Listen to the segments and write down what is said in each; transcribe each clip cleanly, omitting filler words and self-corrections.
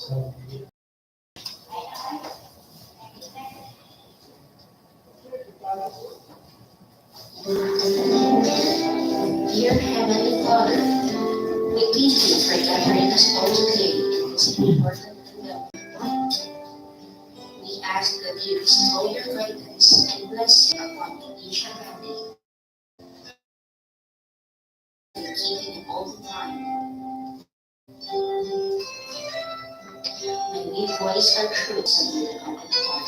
Dear Heavenly Father, we thank you for gathering us all today in this important event. We ask that you bestow your guidance and blessing upon each and every and keeping it all the time. May we voice our truths and live on the time.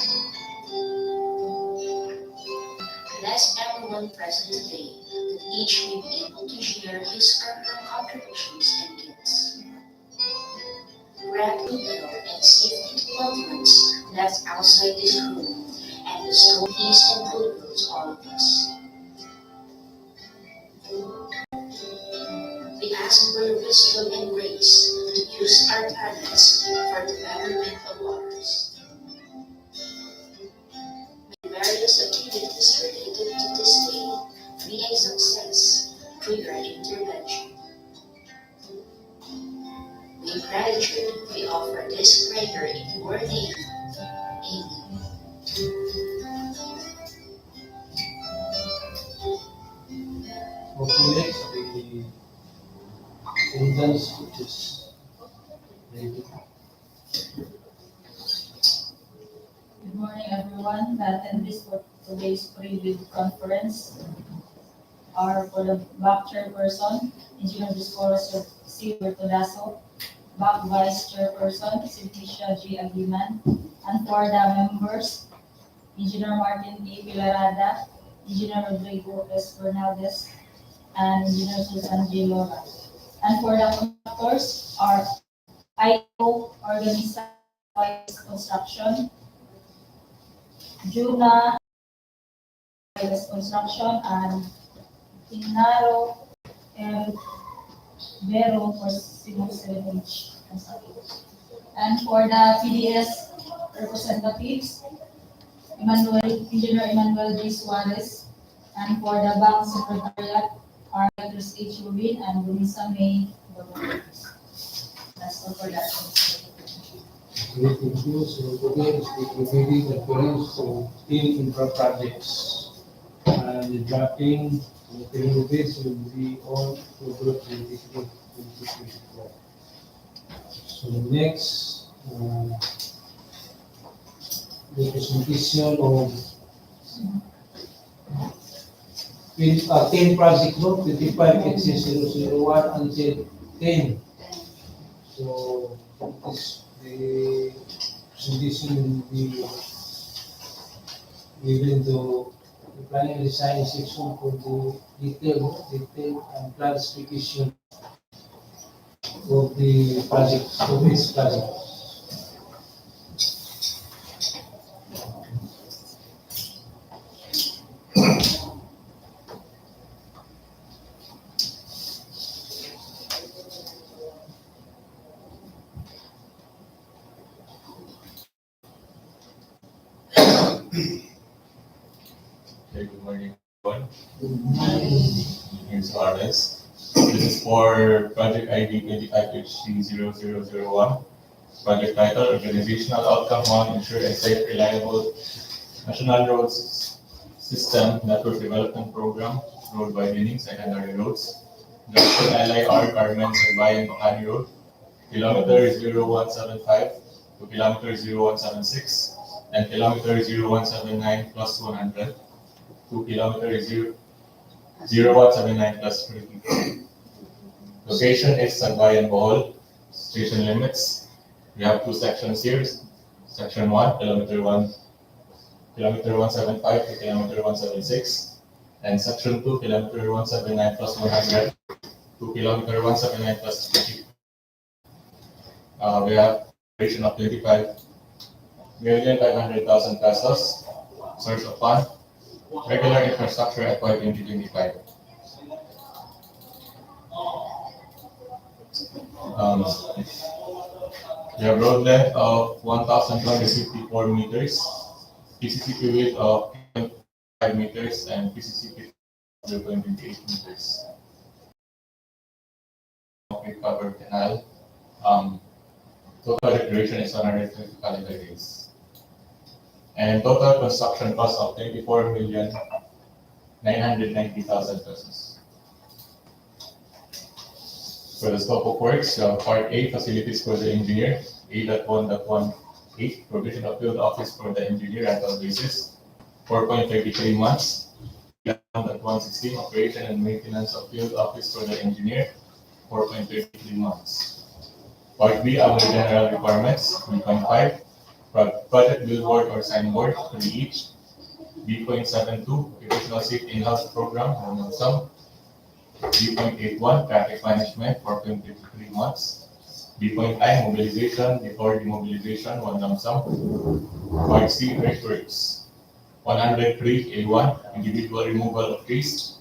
Bless everyone present today, that each may be able to share his or her contributions and gifts. Grant good health and safety to loved ones left outside this room, and bestow peace and goodwill to all of us. We ask for your wisdom and grace to use our talents for the betterment of others. May various activities related to this day be a success through your intervention. With gratitude, we offer this prayer in your name. Amen. Okay, next, the indulge, which is ready. Good morning, everyone. The attendees for today's pre-bid conference are for the back chairperson, Engineer Discourse C. Bertolaso, back vice chairperson, Cynthia G. Aguiman, and for the members, Engineer Martin A. Pilarada, Engineer Rodrigo S. Bernaldez, and Engineer Susan J. Lora. And for the conductors are IO Organiza Construction, Juna Construction, and Inaro and Vero for Civil 7H Construction. And for the PDS representatives, Engineer Emmanuel J. Suarez, and for the Bank Secretariat are Writers H. Rubin and Lunisa May. That's all for that. Thank you. So today is the pre-bid conference for 10 infra projects. And the drafting, the paying bids will be on October 23, 2024. So next, the presentation of 10 project group, 25 XC 001 until 10. So this the presentation will be given to the planning and design section for the detail and plan specification of the project, of this project. Okay, good morning, everyone. Here's RS. This is for project ID 25HC0001. Project title, Organizational Outcome 1, Ensure a Safe, Reliable National Roads System Network Development Program, Road Widening, Secondary Roads. Junction LIR, Carmen, Sagbayan, Bacani Road, kilometer 0175 to kilometer 0176, and kilometer 0179 plus 100 to kilometer 0179 plus 30. Location is Sagbayan, Bohol. Station limits. We have two sections here. Section 1, kilometer 175 to kilometer 176. And section 2, kilometer 179 plus 100 to kilometer 179 plus 50. We have duration of 25,500,000 pesos. Source of fund. Regular infrastructure FY 2025. We have road length of 1,254 meters, PCCP width of 5 meters, and PCCP 0.28 meters. We cover canal. Total duration is 150 calendar days. And total construction cost of 24,990,000 pesos. For the scope of works, Part A, facilities for the engineer, A.1.18, provision of field office for the engineer rental basis, 4.33 months. 1.116, operation and maintenance of field office for the engineer, 4.33 months. Part B, other general requirements, 3.5, project billboard or signboard, 3 each. B.72, additional safety in-house program, 1 lump sum. B.81, traffic management, 4.53 months. B.9, mobilization, before demobilization, 1 lump sum. Part C, earthworks, 103A1, individual removal of trees,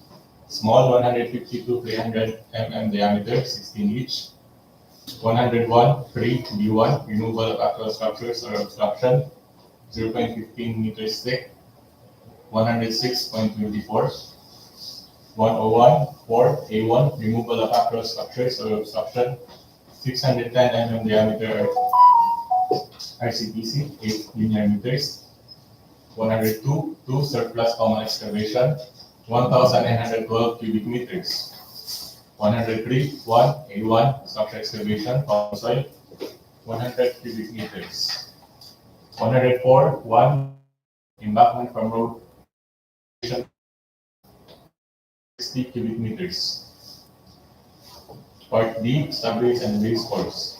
small 150 to 300 mm diameter, 16 each. 101, 3B1, removal of actual structures or obstruction, 0.15 meters thick, 106.24. 101, 4A1, removal of actual structures or obstruction, 610 mm diameter RCPC, 8 linear meters. 102, 2, surplus common excavation, 1,912 cubic meters. 103, 1, A1, structure excavation, common soil, 100 cubic meters. 104, 1, embankment from road, 60 cubic meters. Part D, subbase and base course,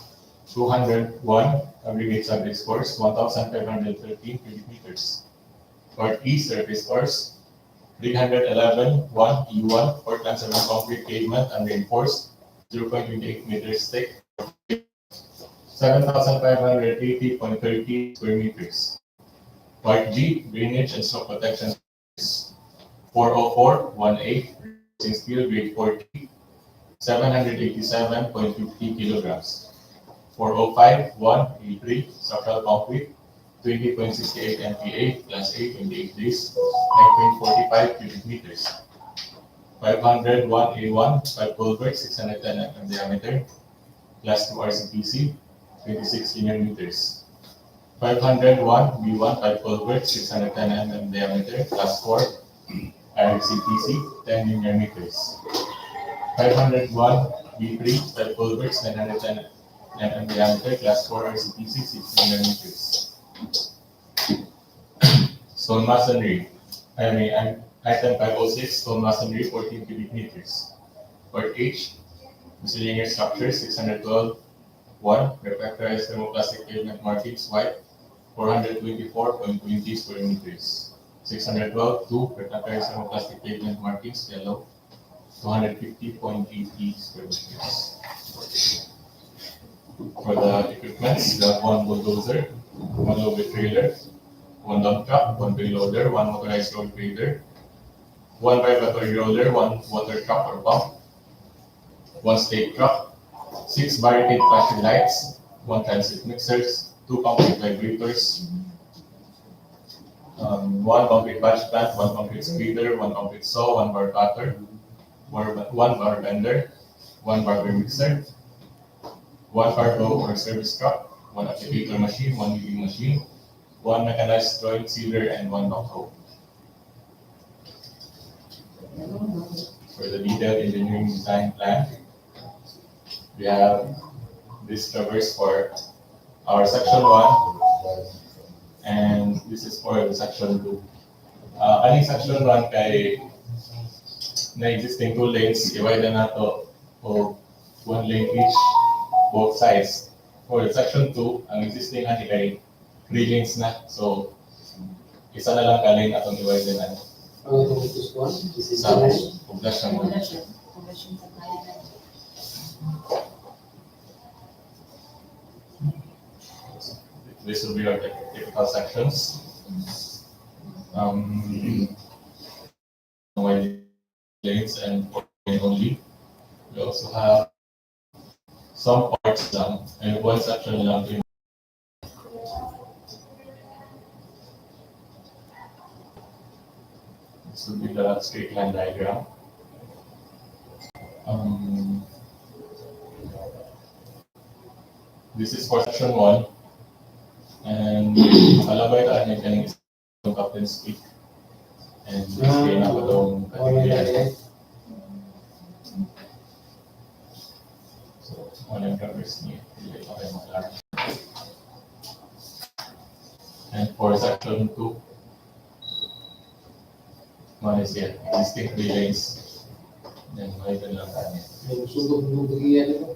201, aggregate subbase course, 1,513 cubic meters. Part E, surface course, 311, 1 E1, Portland cement concrete pavement and reinforced, 0.28 meters thick, 7,580.30 square meters. Part G, drainage and smoke protection, 404, 1A, steel grade 40, 787.50 kilograms. 405, 1A3, structural concrete, 20.68 MPa, class A, 28 days, 9.45 cubic meters. 500, 1A1, 5 culvert, 610 mm diameter, class 2 RCPC, 26 linear meters. 501, B1, 5 culvert, 610 mm diameter, class 4 RCPC, 10 linear meters. 501, B3, 5 culverts, 910 mm diameter, class 4 RCPC, 6 linear meters. Stone masonry, item 506, stone masonry, 14 cubic meters. Part H, miscellaneous structures, 612, 1, refractorized thermoplastic pavement markings, white, 424.20 square meters. 612, 2, refractorized thermoplastic pavement markings, yellow, 250.80 square meters. For the equipments, we have 1 bulldozer, 1 low-bed trailer, 1 dump truck, 1 wheel loader, 1 motorized road grader, 1 vibratory roller, 1 water truck or pump, 1 stake truck, 6 barricade flashing lights, 1 transit mixers, 2 concrete vibrators, 1 concrete batch plant, 1 concrete spreader, 1 concrete saw, 1 bar cutter, 1 bar bender, 1 barber mixer, 1 cargo or service truck, 1 applicator machine, 1 weaving machine, 1 mechanized joint sealer, and 1 backhoe. For the detailed engineering design plan, we have this traverse for our section 1, and this is for the section 2. Aning section 1 kay na existing 2 lanes, i-widen na to o 1 lane each, both sides. For section 2, ang existing ani kay 3 lanes na. So, isa na lang ka lane atong i-widen na. This one, this is Sa the poblasyon mo. Poblasyon sa bayan. This will be our typical sections. Wide lanes and 4 lane only. We also have some parts lang and 1 section lang. This will be the straight line diagram. This is for section 1. And nakalabay ta ang kaning isang captain's peak. And this kaya na ko itong katigyan. So, one yung covers niya. Hindi pa kayo maklaro. And for section 2, one is here, existing relays. Then, maliban lang kanya. Sugod mo bigyan ito.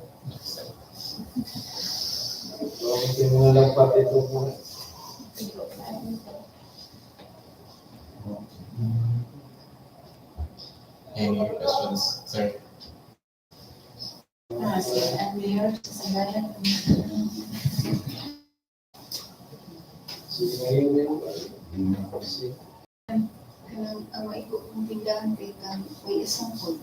Okay, mga lampat ito po. Any questions, sir? Sige, at Mayor, Sagbayan. Sige, ngayon. Ang maiko kong tindahan kay kang may isang pod.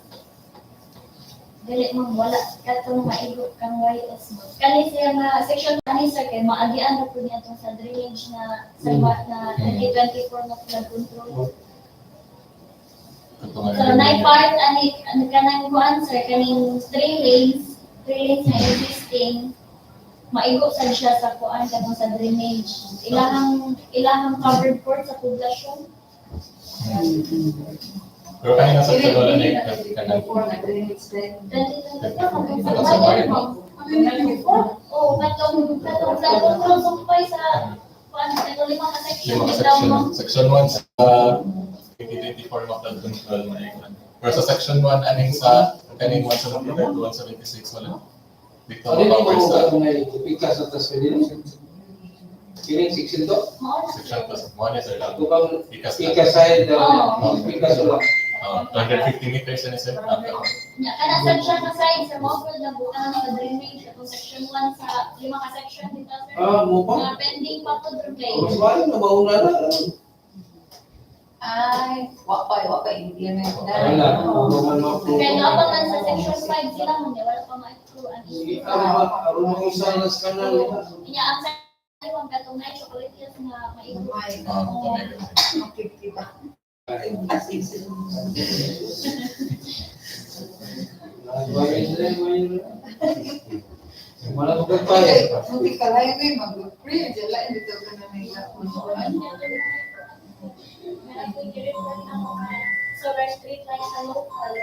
Dili mong wala katong maigo kang YS mo. Kani siya nga section ani sir kay maagian ra pud niya tong sa drainage na sa na 2024 na flood control. So na part ani kanang kuan sir kaning 3 lanes na existing maigo sad siya sa kuan katong sa drainage. Ilahang covered port sa poblasyon. Pero kanina sa wala na kanang Before nag-limits din. 2024 oh katong flood control sumpay sa kuan sa lima ka section. Section 1 sa 2024 mo flood control na ikon. Pero sa section 1 aning sa kaning 175 to 176 wala. Dito Ano yung covers sa mga ipikas at tas pwede rin? Kining section to? section plus 1 is lang. Ito bang Ikas ipikas side, Oo. ipikas ulang. 250 meters na sir. Nya kana sad siya sa side sa mobile na butang sa drainage katong section 1 sa lima ka section dito sir. Mo pa? Mga pending pa pud replace. Mas bahay na mauna na. Ay, wapay, hindi na Wala. Kaya nga man sa section 5 sila mo niya wala pa ma-approve ang issue. Aron makiusahan sa kanal nila. Nya ang sa ang katong na chocolate yes nga maigo. makikita ba? Wala ko kaya. Hindi ka lang yun, mag-free, dyan lang, dito ka na may nakunuan. Solar street light sa local.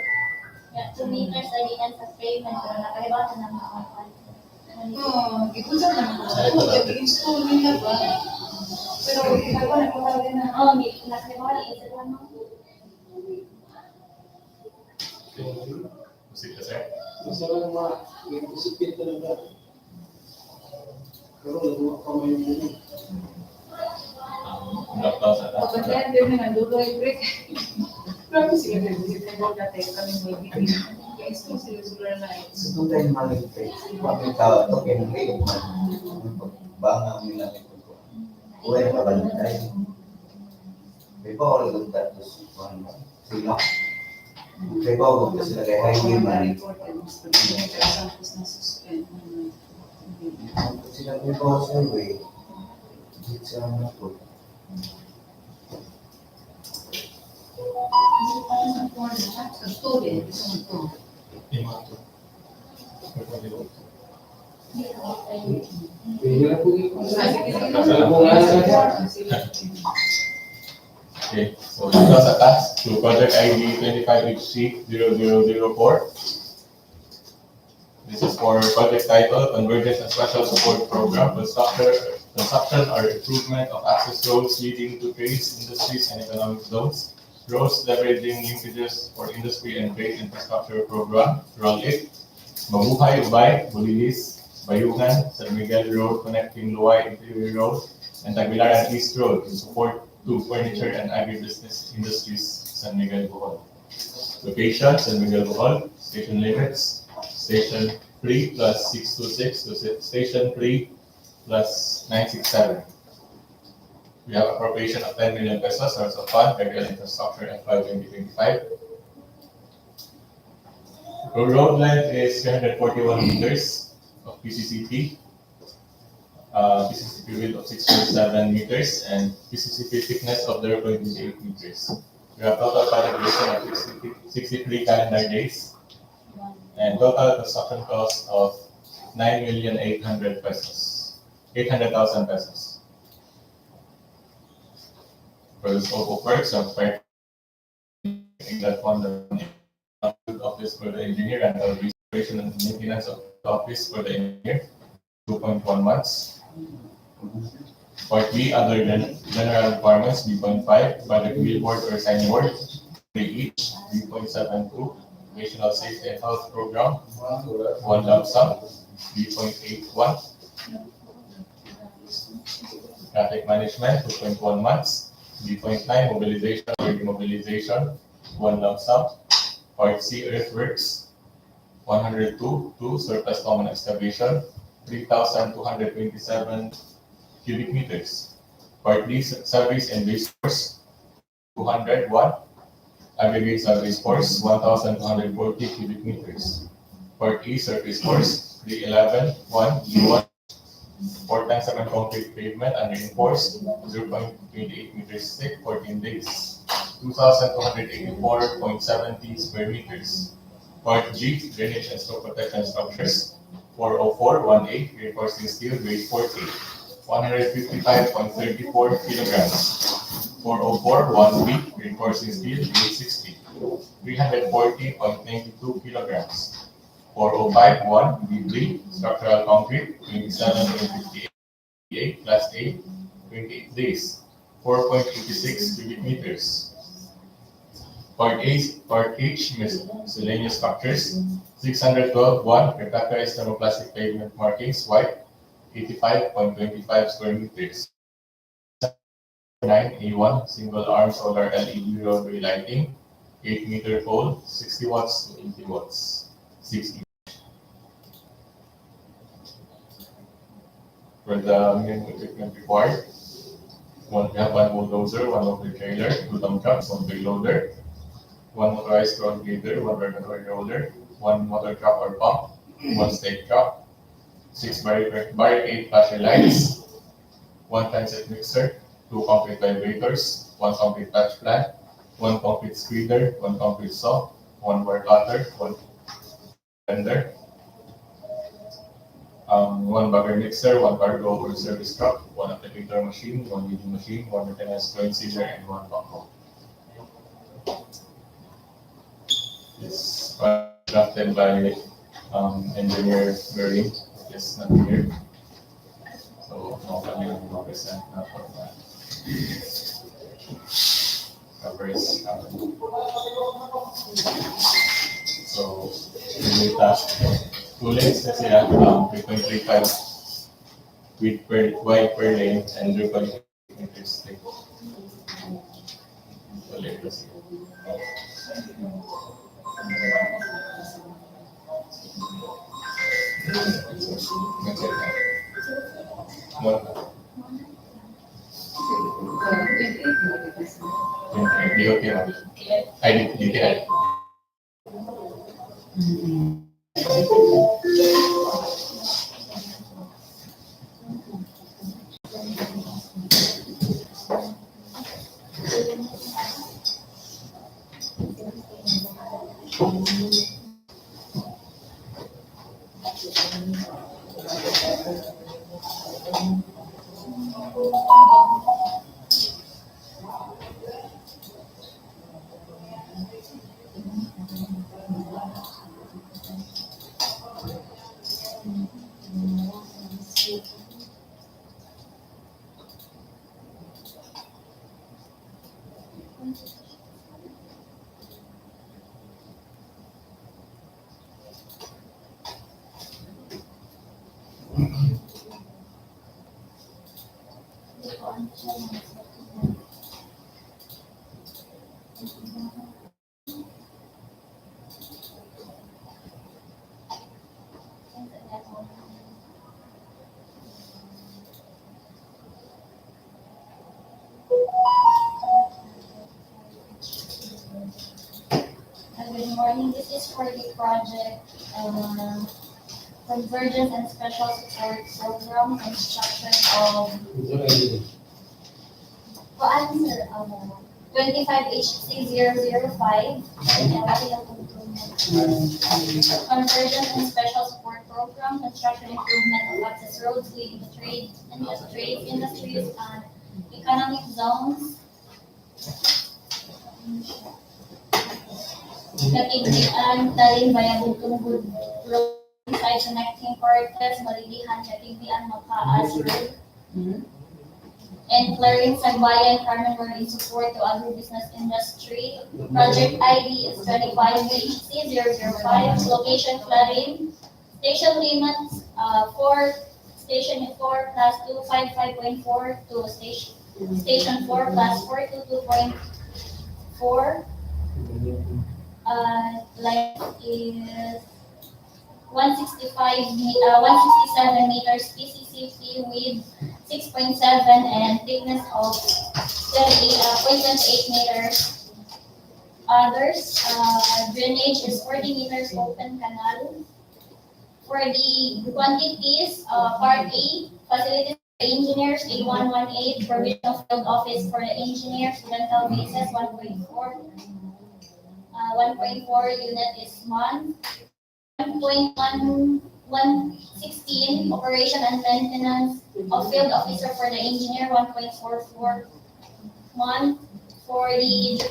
2 meters alinan sa pavement pero nakahibatan ng mga kapal. Oo, ito sa naman. Nag-install nila ba? Pero ikaw ba, nagpapalagay na. Oo, nakahibatan ng isa lang. Sige sir. Masalang ma-isipin talaga. Pero nagawa pa may muli. Lockdown sa taas. Kapag yan, din na nandulo yung break. Grabe sila din, visit na mo natin kami may bitin. Guys, sila solar lights. Ito tayo malagay. Pagkitawa ito, kinuli. Banga mo lang ito. Uwe na ba tayo? May bawal lang tayo sila. May bawal lang sila kaya highway man. Sila may bawal sa highway. Dito sa mga po. Sa student, isang ito. Pwede na po dito. Okay, so dito sa task to project ID 25HC0004. This is for project title Convergence and Special Support Program construction or improvement of access roads leading to trades, industries, and economic zones. Roads leveraging linkages for industry and trade infrastructure program. Roll 8. Mabuhay, Ubay, Bulilis, Bayugan, San Miguel Road connecting Luay Interior Road, and Tagbilaran East Road to support to furniture and agribusiness industries, San Miguel, Bohol. Location, San Miguel, Bohol. Station limits, Station 3 plus 626 to Station 3 plus 967. We have appropriation of 10 million pesos source of fund, federal infrastructure and FY 2025. The road length is 341 meters of PCCP. PCCP width of 6.7 meters and PCCP thickness of 0.28 meters. We have total project duration of 63 calendar days and total construction cost of 9,800,000 pesos. 800,000 pesos. For the scope of works of that fund the office for the engineer and the restoration and maintenance of the office for the engineer, 2.1 months. Part B, other than general requirements, B.5, by the billboard or signboard, 3 each, B.72, National Safety and Health Program, 1 lump sum, B.81, traffic management, 2.1 months, B.9, mobilization or demobilization, 1 lump sum, Part C, earthworks, 102, 2, surplus common excavation, 3,227 cubic meters. Part D, surveys and base force, 201, aggregate surface force, 1,240 cubic meters. Part E, surface force, 311, 1, E1, 4 times 7 concrete pavement and reinforced, 0.28 meters thick, 14 days, 2,284.70 square meters. Part G, drainage and stroke protection structures, 404, 1A, reinforcing steel, grade 40, 155.34 kilograms. 404, 1B, reinforcing steel, grade 60, 340.92 kilograms. 405, 1B3, structural concrete, 27.58, class A, 28 days, 4.86 cubic meters. Part H, miscellaneous structures, 612, 1, refractorized thermoplastic pavement markings, white, 85.25 square meters. 9A1, single arm solar LED roadway lighting, 8-meter pole, 60 watts to 80 watts, 6 For the minimum equipment required, we have 1 bulldozer, 1 loader trailer, 2 dump trucks, 1 payloader, 1 motorized ground grader, 1 regulatory roller, 1 motor truck or pump, 1 stake truck, 6 barricade flasher lights, 1 transit mixer, 2 concrete vibrators, 1 concrete patch plant, 1 concrete screeder, 1 concrete saw, 1 bar cutter, 1 blender, 1 bagger mixer, 1 cargo or service truck, 1 applicator machine, 1 weeding machine, 1 maintenance joint sealer, and 1 backhoe. This drafted by engineer Berlin, is not here. So, no kami mag-present na format. Covers So, yung task, 2 lanes na sila, 3.35 width per wide per lane and 0.8 meters thick. So, later kasi. Good morning. This is for the project Convergence and Special Support Program construction of sir, 25HC005 Convergence and Special Support program, construction improvement of access roads within the trade, industries, and economic zones. Katigdian, Talin, Bayabong, Tunggod, road side connecting Cortes, Malilihan, Katigdian, Makaas Road. And clearing Sagbayan, Carmen Road in support to agribusiness industry. Project ID is 25HC005, location clearing. Station limits, 4, station 4 plus 255.4 to station 4 plus 422.4. Length is 167 meters PCCP with 6.7 and thickness of 0.28 meters. Others, drainage is 40 meters open canal. For the quantities, Part A, facilities for engineers, A118, provision of field office for the engineers, rental basis 1.4. 1.4 unit is 1.1116 operation and maintenance of field officer for the engineer 1.44 month. For the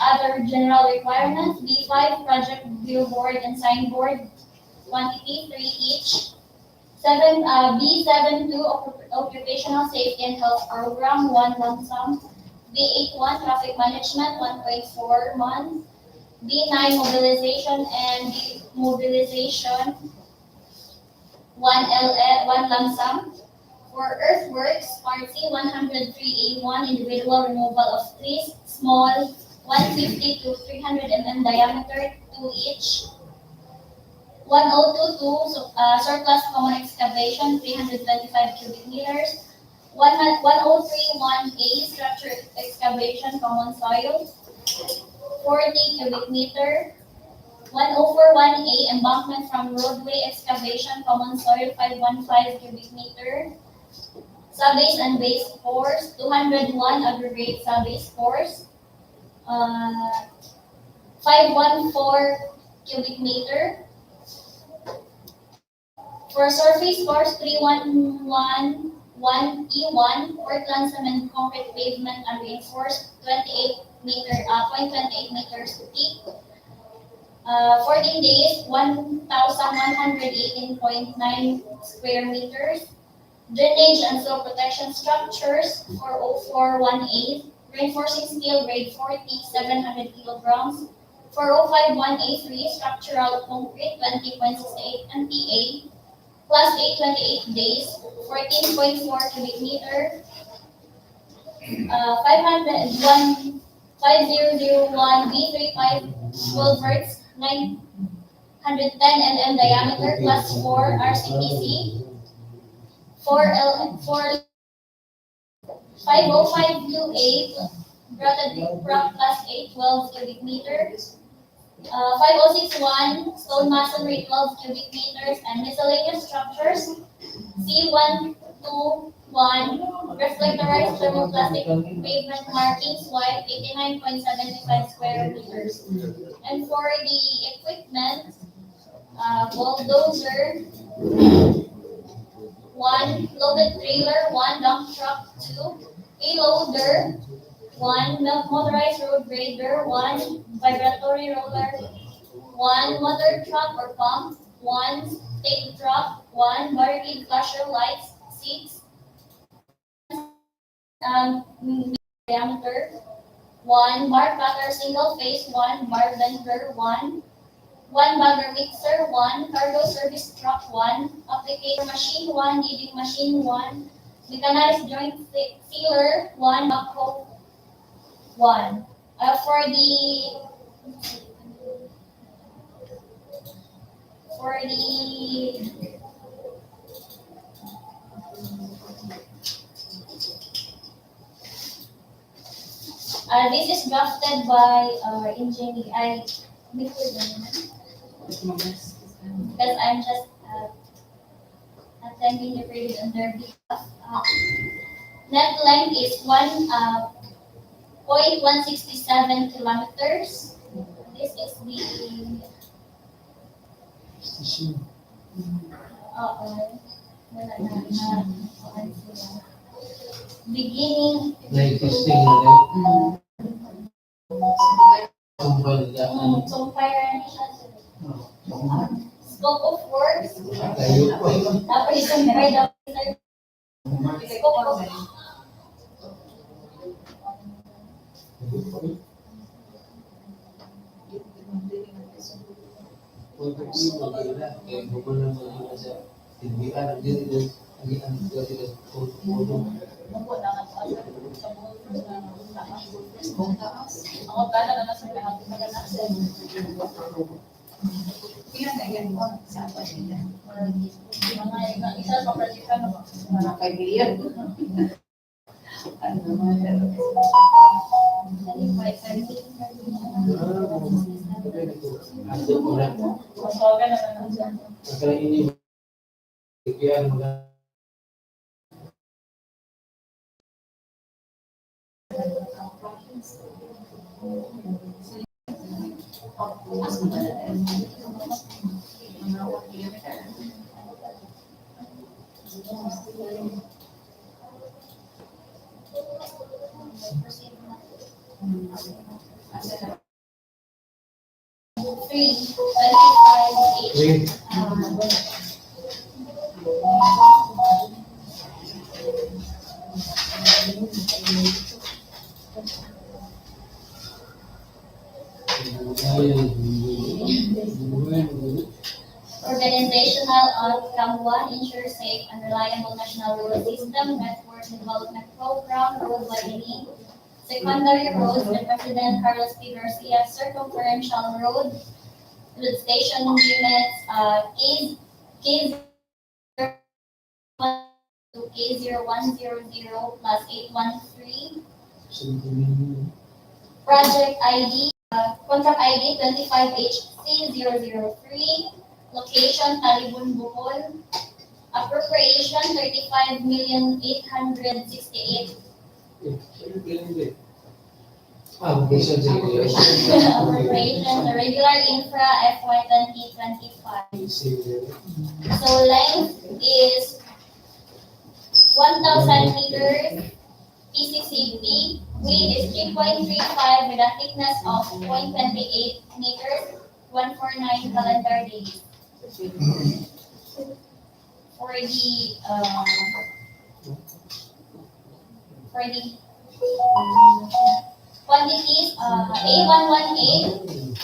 other general requirements, B5 project billboard and signboard quantity 3 each. B72 occupational safety and health program 1 lump sum. B81 traffic management 1.4 month. B9 mobilization and demobilization 1 lump sum. For earthworks, Part C 103A1 individual removal of trees, small 150 to 300 mm diameter, 2 each. 1022 surplus common excavation 325 cubic meters. 1031A structure excavation common soil 40 cubic meter. 1041A embankment from roadway excavation common soil 515 cubic meter. Subbase and base force 201 aggregate subbase force 514 cubic meter. For surface force 3111E1 Portland cement concrete pavement and reinforced 0.28 meters thick. 14 days 1,118.9 square meters. Drainage and soil protection structures 40418 reinforcing steel grade 40 700 kilograms. 4051A3 structural concrete 20.68 MPa plus 828 days 14.4 cubic meter. 5001 B35 culverts 910 mm diameter plus 4 RCPC. 50528 grouted rock plus 812 cubic meters. 5061 stone masonry 12 cubic meters and miscellaneous structures. C121 reflectorized thermoplastic pavement markings wide 89.75 square meters. And for the equipment, bulldozer 1, loaded trailer 1, dump truck 2, payloader 1, motorized road grader 1, vibratory roller 1, motor truck or pump 1, stake truck 1, barricade flasher lights 6, diameter 1, bar cutter single phase 1, bar bender 1, 1 bagger mixer 1, cargo service truck 1, applicator machine 1, kneading machine 1, mechanized joint sealer 1, backhoe 1. For the this is drafted by engineer. Because I'm just attending the period on their behalf. Net length is 1.167 kilometers. This is the Oo. Wala na. Kuan sila. Beginning. Na-existing na rin. So, fire na siya. Scope of works. Tayo po. Dapat isang provide officer. Scope of Mungko na nga sa buong first na ako gana na sa lahat ng mga nasa. Kaya na yan mo sa apa sila. Mga isa sa project ano. Mga kaibigan. Ano naman pero. Masawagan na lang dyan. Kaya ini kaya mga Three, 25, Wait. Organizational outcome one, ensure safe and reliable national road system, network development program, road widening, secondary roads, with President Carlos P. Garcia, Circumferential Road, road station units, K0 plus 813, project ID, contract ID 25HC003, location Talibon, Bohol, appropriation 35,868,000. Application Appropriation, the regular infra FY 2025. So length is 1,000 meters, PCCP, width is 3.35 with a thickness of 0.28 meters, 149 calendar days. For the quantities, A118,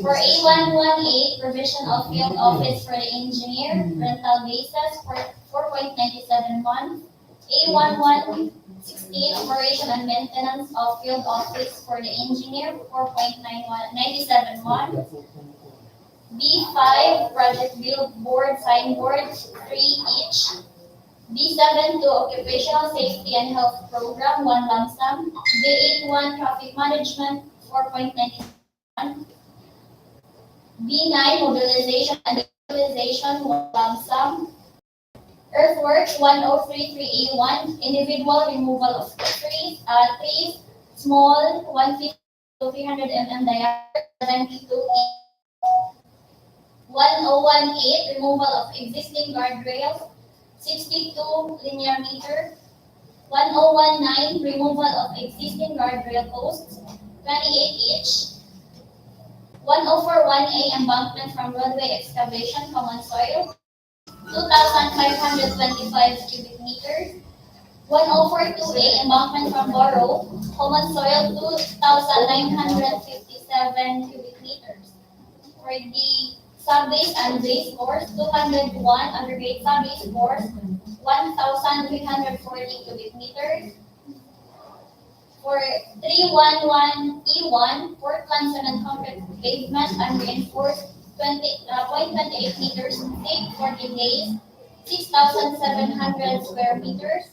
for A118, provision of field office for the engineer, rental basis for 4.97 months. A1116, operation and maintenance of field office for the engineer, 4.97 months. B5, project billboard, signboard, 3 each. B7 to occupational safety and health program, 1 lump sum. B81, traffic management, 4.91. B9, mobilization and utilization, 1 lump sum. Earthworks, 1033A1, individual removal of trees, small, 150 to 300 mm diameter, 72 1018, removal of existing guardrails, 62 linear meter. 1019, removal of existing guardrail posts, 28 each. 1041A, embankment from roadway excavation, common soil, 2,525 cubic meters. 1042A, embankment from borough, common soil, 2,957 cubic meters. For the subbase and base course, 201, aggregate subbase course, 1,340 cubic meters. For 311E1, Portland cement concrete pavement and reinforced 0.28 meters thick, 40 days, 6,700 square meters.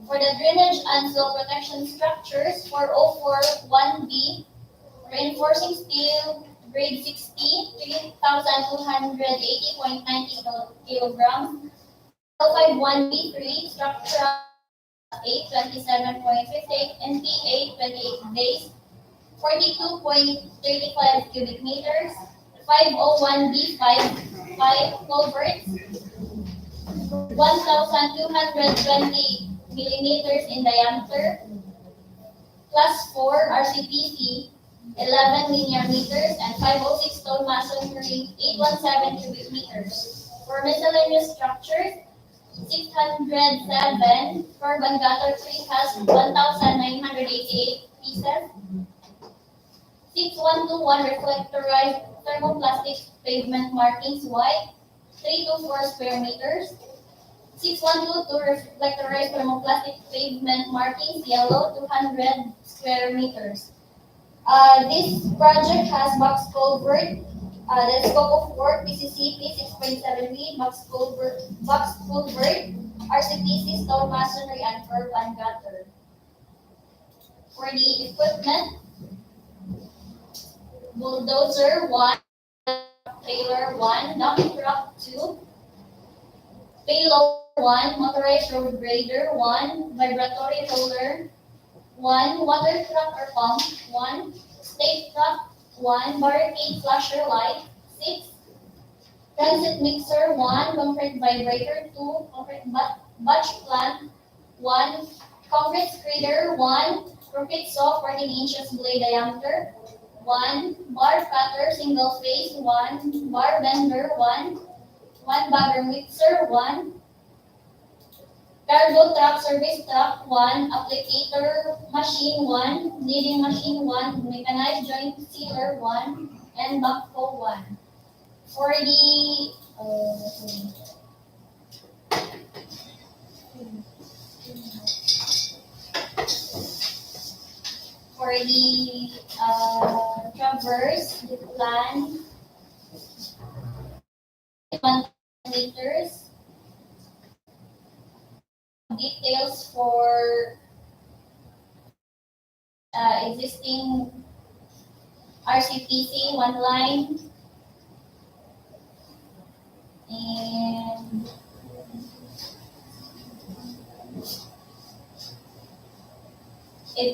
For the drainage and soil protection structures, 4041B, reinforcing steel, grade 60, 3,280.90 kilograms. 051B3, structural 827.58, NPA 28 days, 42.35 cubic meters. 501B, 5 culverts, 1,220 millimeters in diameter, plus 4 RCPC, 11 linear meters, and 506 stone masonry, 817 cubic meters. For miscellaneous structures, 607 for Bangator 3 has 1,988 pieces. 6121 reflectorized thermoplastic pavement markings white, 324 square meters. 6122 reflectorized thermoplastic pavement markings yellow, 200 square meters. This project has box culvert. The scope of work PCCP 6.7B, box culvert, RCPC, stone masonry, and curb and gutter. For the equipment, bulldozer 1, trailer 1, dump truck 2, payload 1, motorized road grader 1, vibratory roller 1, water truck or pump 1, stake truck 1, barricade flasher light 6, transit mixer 1, concrete vibrator 2, concrete batch plant 1, concrete spreader 1, concrete saw 14 inches blade diameter 1, bar cutter single phase 1, bar bender 1 bagger mixer 1, cargo truck service truck 1, applicator machine 1, kneading machine 1, mechanized joint sealer 1, and backhoe 1. For the traverse, the plan 1 meters. Details for existing RCPC 1 line, and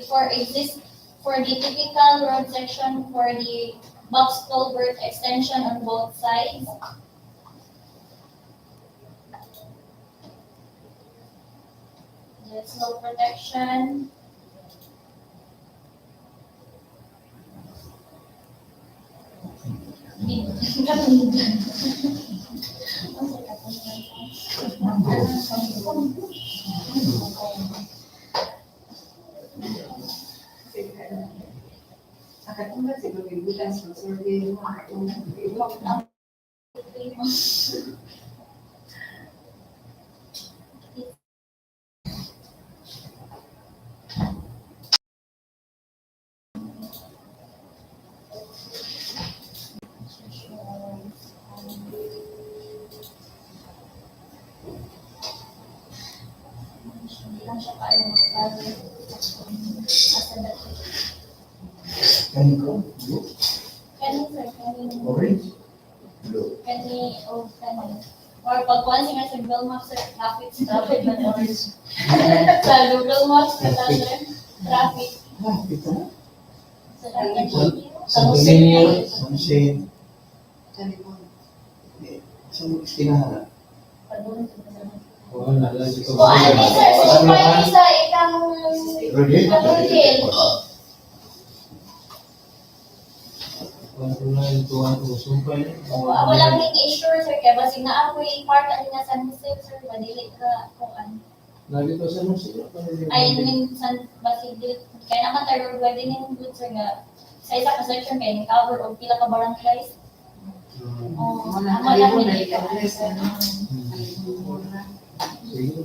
for the typical road section for the box culvert extension on both sides. There's no protection. Akatulad sa pagbibutan sa survey mo, Kaniko, blue, orange, blue. Or pagkuhan siya sa Google Maps, traffic na orange. Sa Google Maps, traffic. Ito na. Sa Linear. Sunshine. Sa tinahala. Wala lang dito. O ano sir, super sa ikang Rodin? Kontrolan tuan usumpay. walang hindi sure sir, kaya basig na ako yung part ali nga San Jose sir, madili ka kung ano. Lagi to sa musik. Ay, minsan basig dili, kaya naman tayo road widening good sir nga, sa isa ka section kaya ni-cover o pila ka barangays. O, ang wala hindi ka. Sige.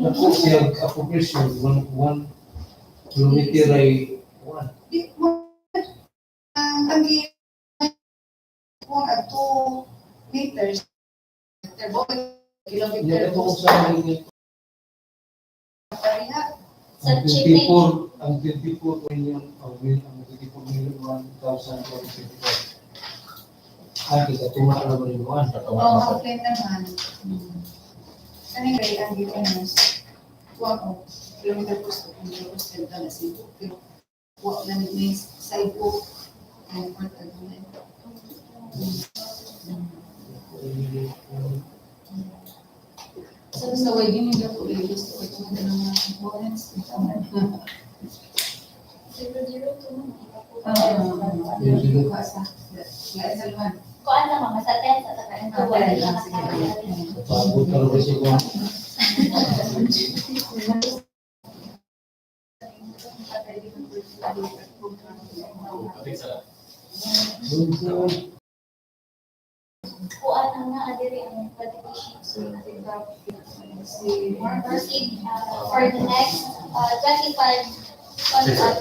Naku siya appropriation 1 kilometer ay 1. ang kung at 2 meters, terbo Yan kilometer ito kung saan yung pariha. Sa ang chipping, 24 million, ang 24 million 1,454. Kita tumak na ba yung 1? Oh, okay naman. Anyway, ang difference. Wow. kilometer po sa na Cebu. Pero wala na may sidewalk and part of it. So sa widening na po, gusto ko ito ng mga components. 002. Hindi ko asa. Lahat Kuan na mga sa 10 sa takaan ko wala lang Pagod ka rin kasi kung Balik sa kuan na nga adiri ang qualification proceed for the next 25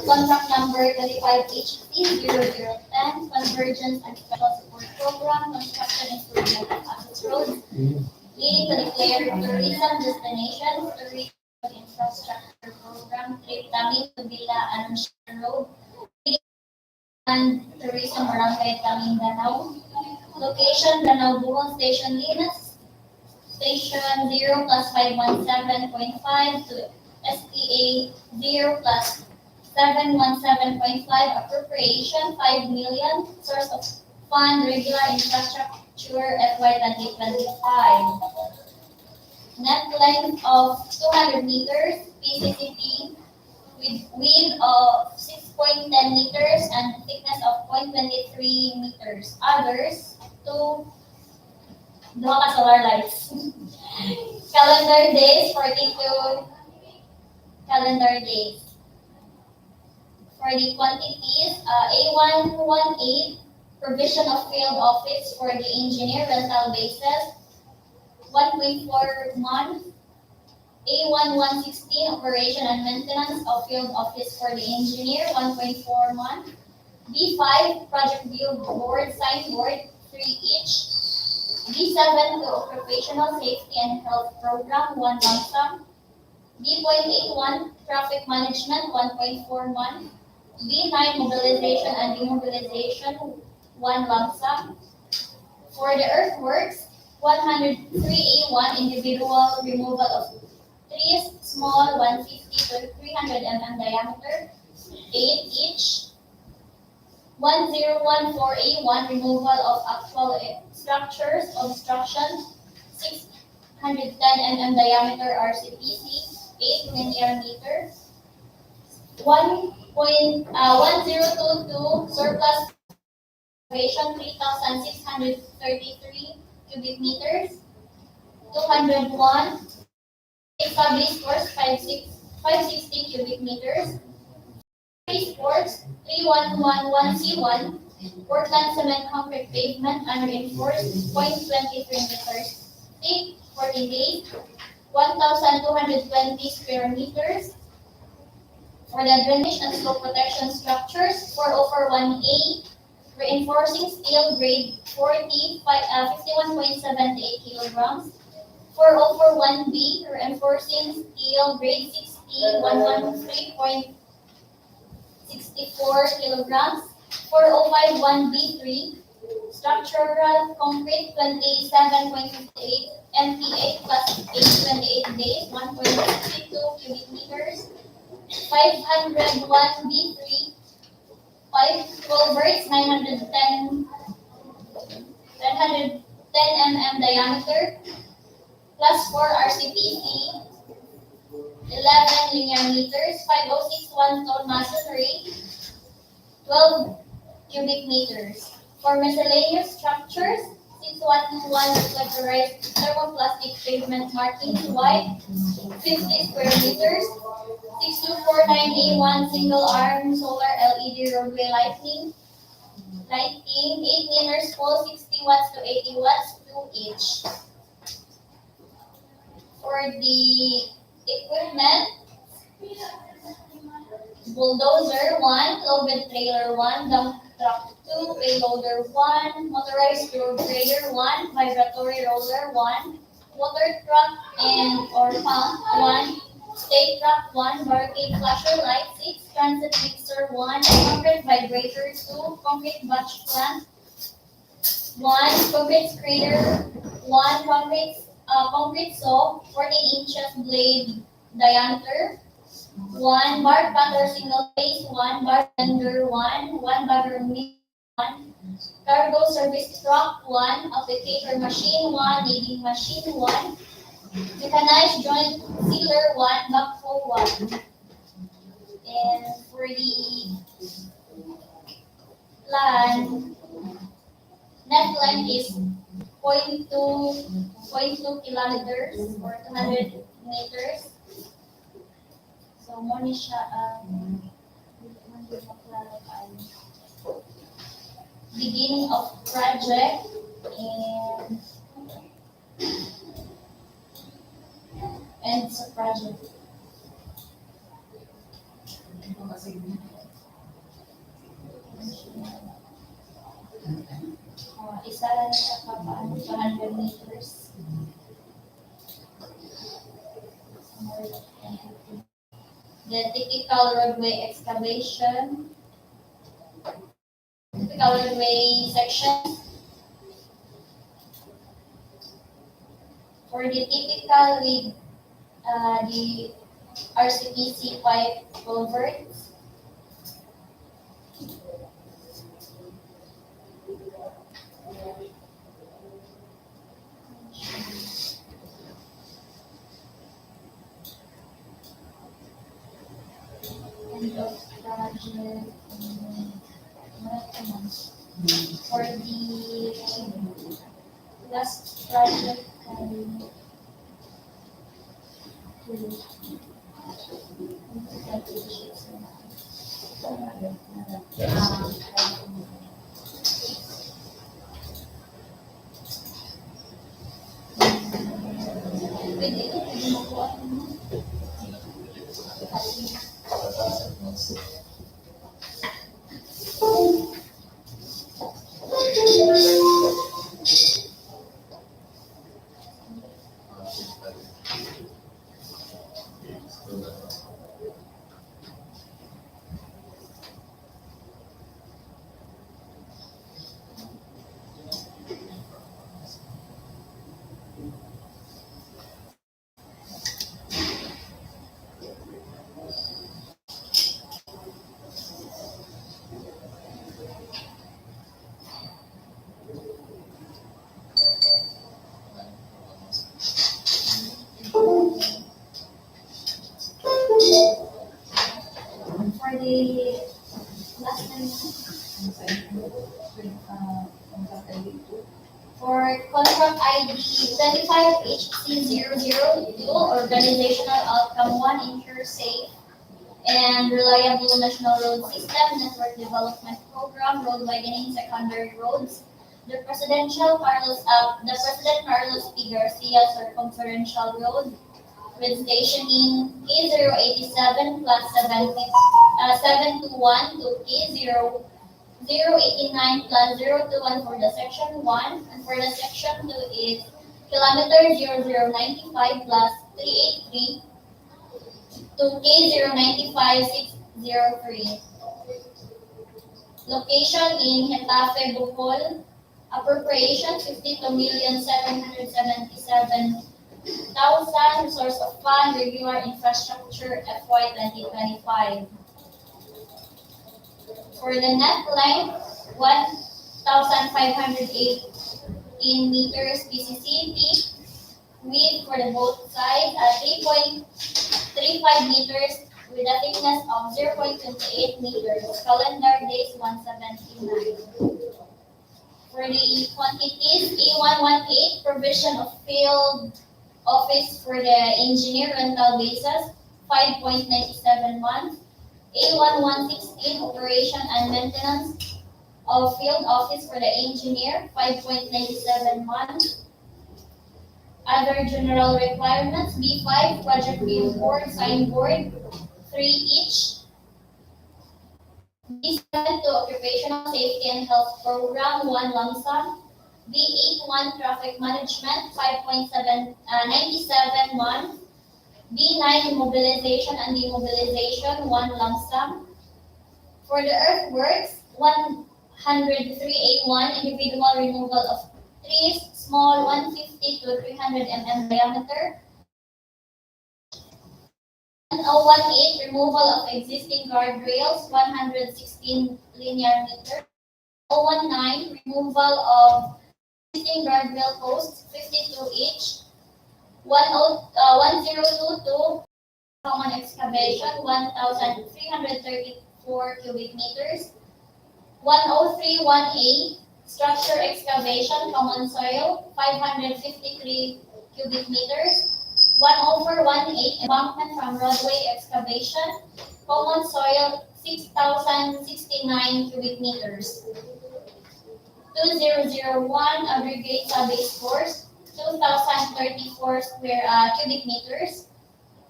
contract number 25 HP 0010 Convergence and Special Support Program Construction Improvement of Access Roads leading to declare tourism destinations tourism infrastructure program trip Tamin to Villa Anunciacion Road and tourism barangay Tamin Danau location Danau Bohol Station Linas Station 0 plus 517.5 to SPA 0 plus 717.5 appropriation 5 million source of fund regular infrastructure FY 2025 net length of 200 meters PCCP with width of 6.10 meters and thickness of 0.23 meters others to duha ka solar lights calendar days 42 calendar days. For the quantities, A118, provision of field office for the engineer rental basis, 1.4 month. A1116, operation and maintenance of field office for the engineer, 1.4 month. B5, project billboard, signboard, 3 each. B7, the occupational safety and health program, 1 lump sum. B.81, traffic management, 1.4 month. B9, mobilization and demobilization, 1 lump sum. For the earthworks, 103A1, individual removal of trees, small, 150 to 300 mm diameter, 8 each. 1014A1, removal of actual structures, obstruction, 610 mm diameter RCPC, 8 linear meter. 1022 surplus excavation 3,633 cubic meters. 201 established stores 560 cubic meters. Sports 3111C1 Portland cement concrete pavement unreinforced 0.23 meters thick 14 days 1,220 square meters. For the drainage and slope protection structures, 4041A, reinforcing steel grade 40, 51.78 kilograms. 4041B, reinforcing steel grade 60, 113.64 kilograms. 4051B3, structural concrete 27.58 MPa plus 828 days, 1.62 cubic meters. 501B3, 5 culverts, 910 mm diameter, plus 4 RCPC, 11 linear meters, 5061 stone masonry, 12 cubic meters. For miscellaneous structures, 6121 reflectorized thermoplastic pavement markings wide, 50 square meters. 6249A1 single arm solar LED roadway lighting, 8 meters pole, 60 watts to 80 watts, 2 each. For the equipment, bulldozer 1, low bed trailer 1, dump truck 2, payloader 1, motorized road grader 1, vibratory roller 1, water truck and or pump 1, state truck 1, barricade flasher light 6, transit mixer 1, concrete vibrator 2, concrete batch plant 1, concrete scrader 1, concrete saw 14 inches blade diameter 1 bar cutter single phase, 1 bar bender 1 bar mill 1, cargo service truck 1, applicator machine 1, kneading machine 1, mechanized joint sealer 1, backhoe 1. And for the plan, net length is 0.2 kilometers or 200 meters. So, mo ni siya, beginning of project and ends of project. Isa lang siya paano 200 meters. The typical roadway excavation, typical roadway section. For the typical with the RCPC pipe culverts, end of project, for the last project, pwede mo po for the last time. For contract ID 25HC002, organizational outcome 1, ensure safe and reliable national road system, network development program, road widening secondary roads. The President Carlos P. Garcia Circumferential Road with stationing K087 plus 721 to K089 plus 021 for the section 1, and for the section 2 is kilometer 0095 plus 383 to K095 603. Location in Getafe, Bohol. Appropriation 52,777,000. Source of fund regular infrastructure FY 2025. For the net length 1,518 meters PCCP. Width for the both sides at 3.35 meters with a thickness of 0.28 meters. Calendar days 179. For the quantities, A118, provision of field office for the engineer rental basis, 5.97 months. A1116, operation and maintenance of field office for the engineer, 5.97 months. Other general requirements, B5, project billboard, signboard, 3 each. B7 to occupational safety and health program, 1 lump sum. B8, 1 traffic management, 5.97 months. B9, mobilization and demobilization, 1 lump sum. For the earthworks, 103A1, individual removal of trees, small 150 to 300 mm diameter. 103A2, 1018, removal of existing guardrails, 116 linear meters. 1019, removal of existing guardrail posts, 52 each. 1022, common excavation, 1,334 cubic meters. 1031A, structure excavation, common soil, 553 cubic meters. 1041A, embankment from roadway excavation, common soil, 6,069 cubic meters. 2001, aggregate base force, 2,034 cubic meters.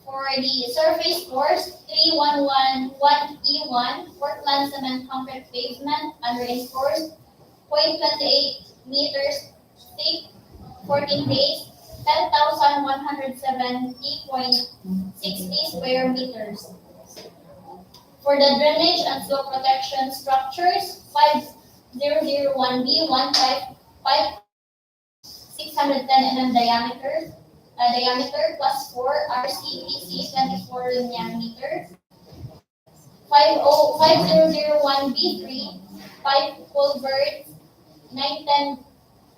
For the surface force, 3111E1, Portland cement concrete pavement, unreinforced, 0.28 meters thick, 14 days, 10,170.60 square meters. For the drainage and flow protection structures, 5001B, 155, 610 mm diameter plus 4 RCPC 24 linear meters. 5001B3, 5 culverts 910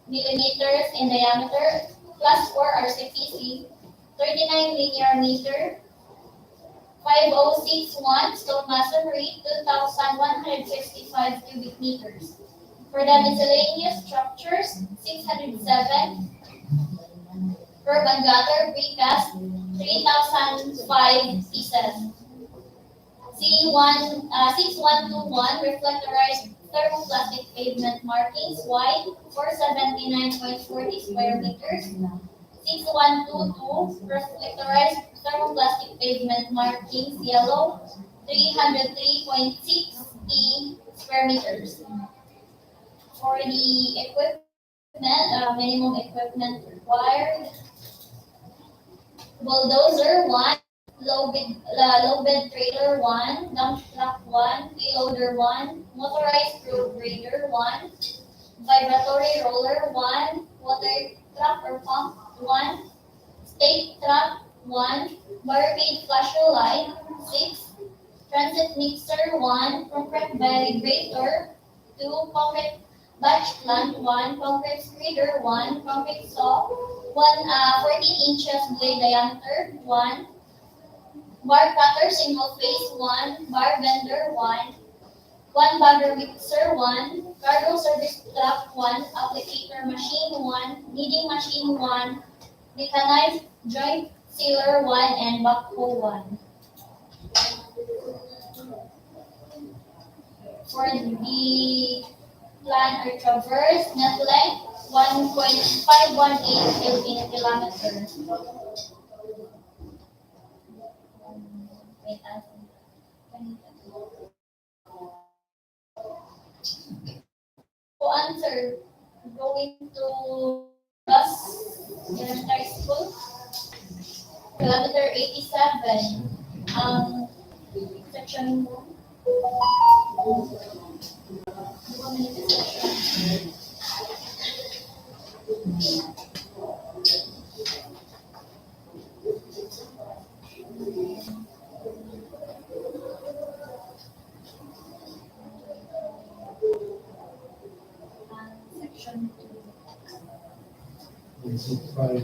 millimeters in diameter plus 4 RCPC 39 linear meter. 5061 stone masonry 2,165 cubic meters. For the miscellaneous structures, 607 curb and gutter precast 3,005 pieces. C6121 reflectorized thermoplastic pavement markings wide 479.40 square meters. 6122 reflectorized thermoplastic pavement markings yellow 303.60 square meters. For the equipment, minimum equipment required, bulldozer 1, low bed trailer 1, dump truck 1, payloader 1, motorized road grader 1, vibratory roller 1, water truck or pump 1, stake truck 1, barricade flasher light 6, transit mixer 1, concrete vibrator 2, concrete batch plant 1, concrete spreader 1, concrete saw 1, 14 inches blade diameter 1, bar cutter single phase 1, bar bender 1, 1 bagger mixer 1, cargo service truck 1, applicator machine 1, kneading machine 1, mechanized joint sealer 1, and backhoe 1. For the plan or traverse, net length 1.518 kilometers. To answer, going to bus elementary school, kilometer 87, section 2. Is it 5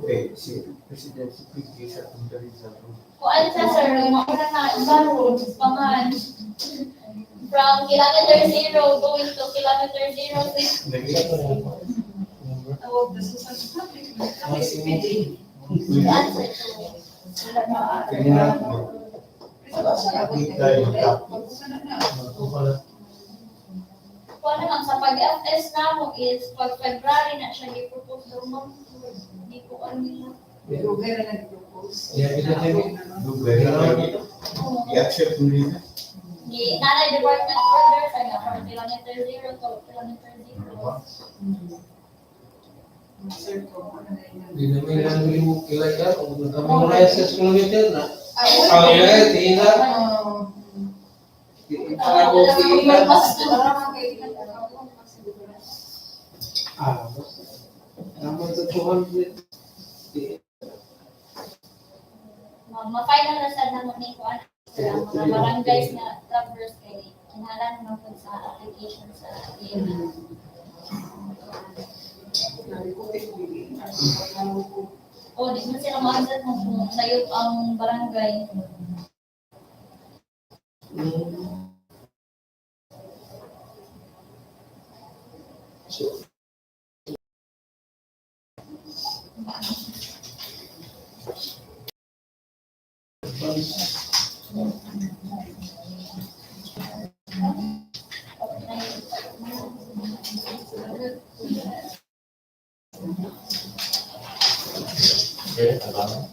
Okay, si President Secretary sa Secretarial. Kuan sa sir, mauna na road, pangan. From kilometer 0 going to kilometer 06. Tawag na sa traffic. Answer to. Kuan naman sa pag-FS na mo is pag February na siya i-propose daw mo. Hindi ko ano nila. Lugar na nag-propose. Yeah, kita tadi. I-accept mo rin. Di nanay department order sa nga from kilometer 0 to kilometer 0. Sir, kung ano na yun. Di na may nanguli mo kilala kung nakamang sa kilometer na. Ang kaya, tina. Ipagabo tina. Tama sa 200. Ma-final na sa naman ni kuan ang mga barangays na traverse kay kinahanglan naman po sa application sa DMV. Oh, di man sila maagad mo kung sayop ang barangay. Okay, salamat.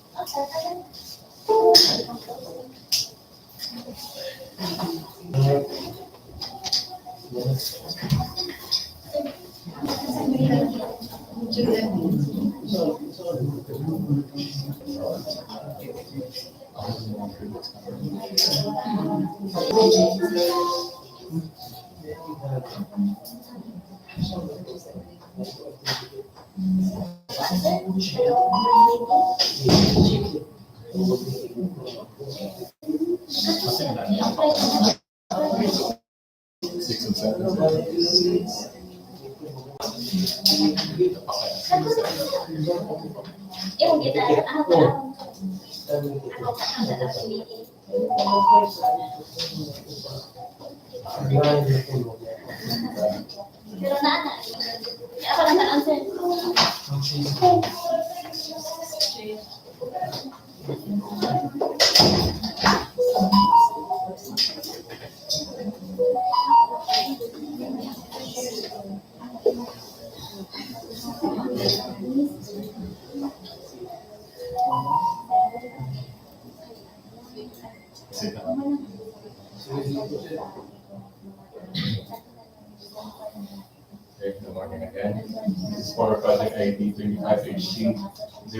Six and seven. Yung kita ako pero na ako lang na-answer. Okay, good morning again. This is for project ID 25HC0006.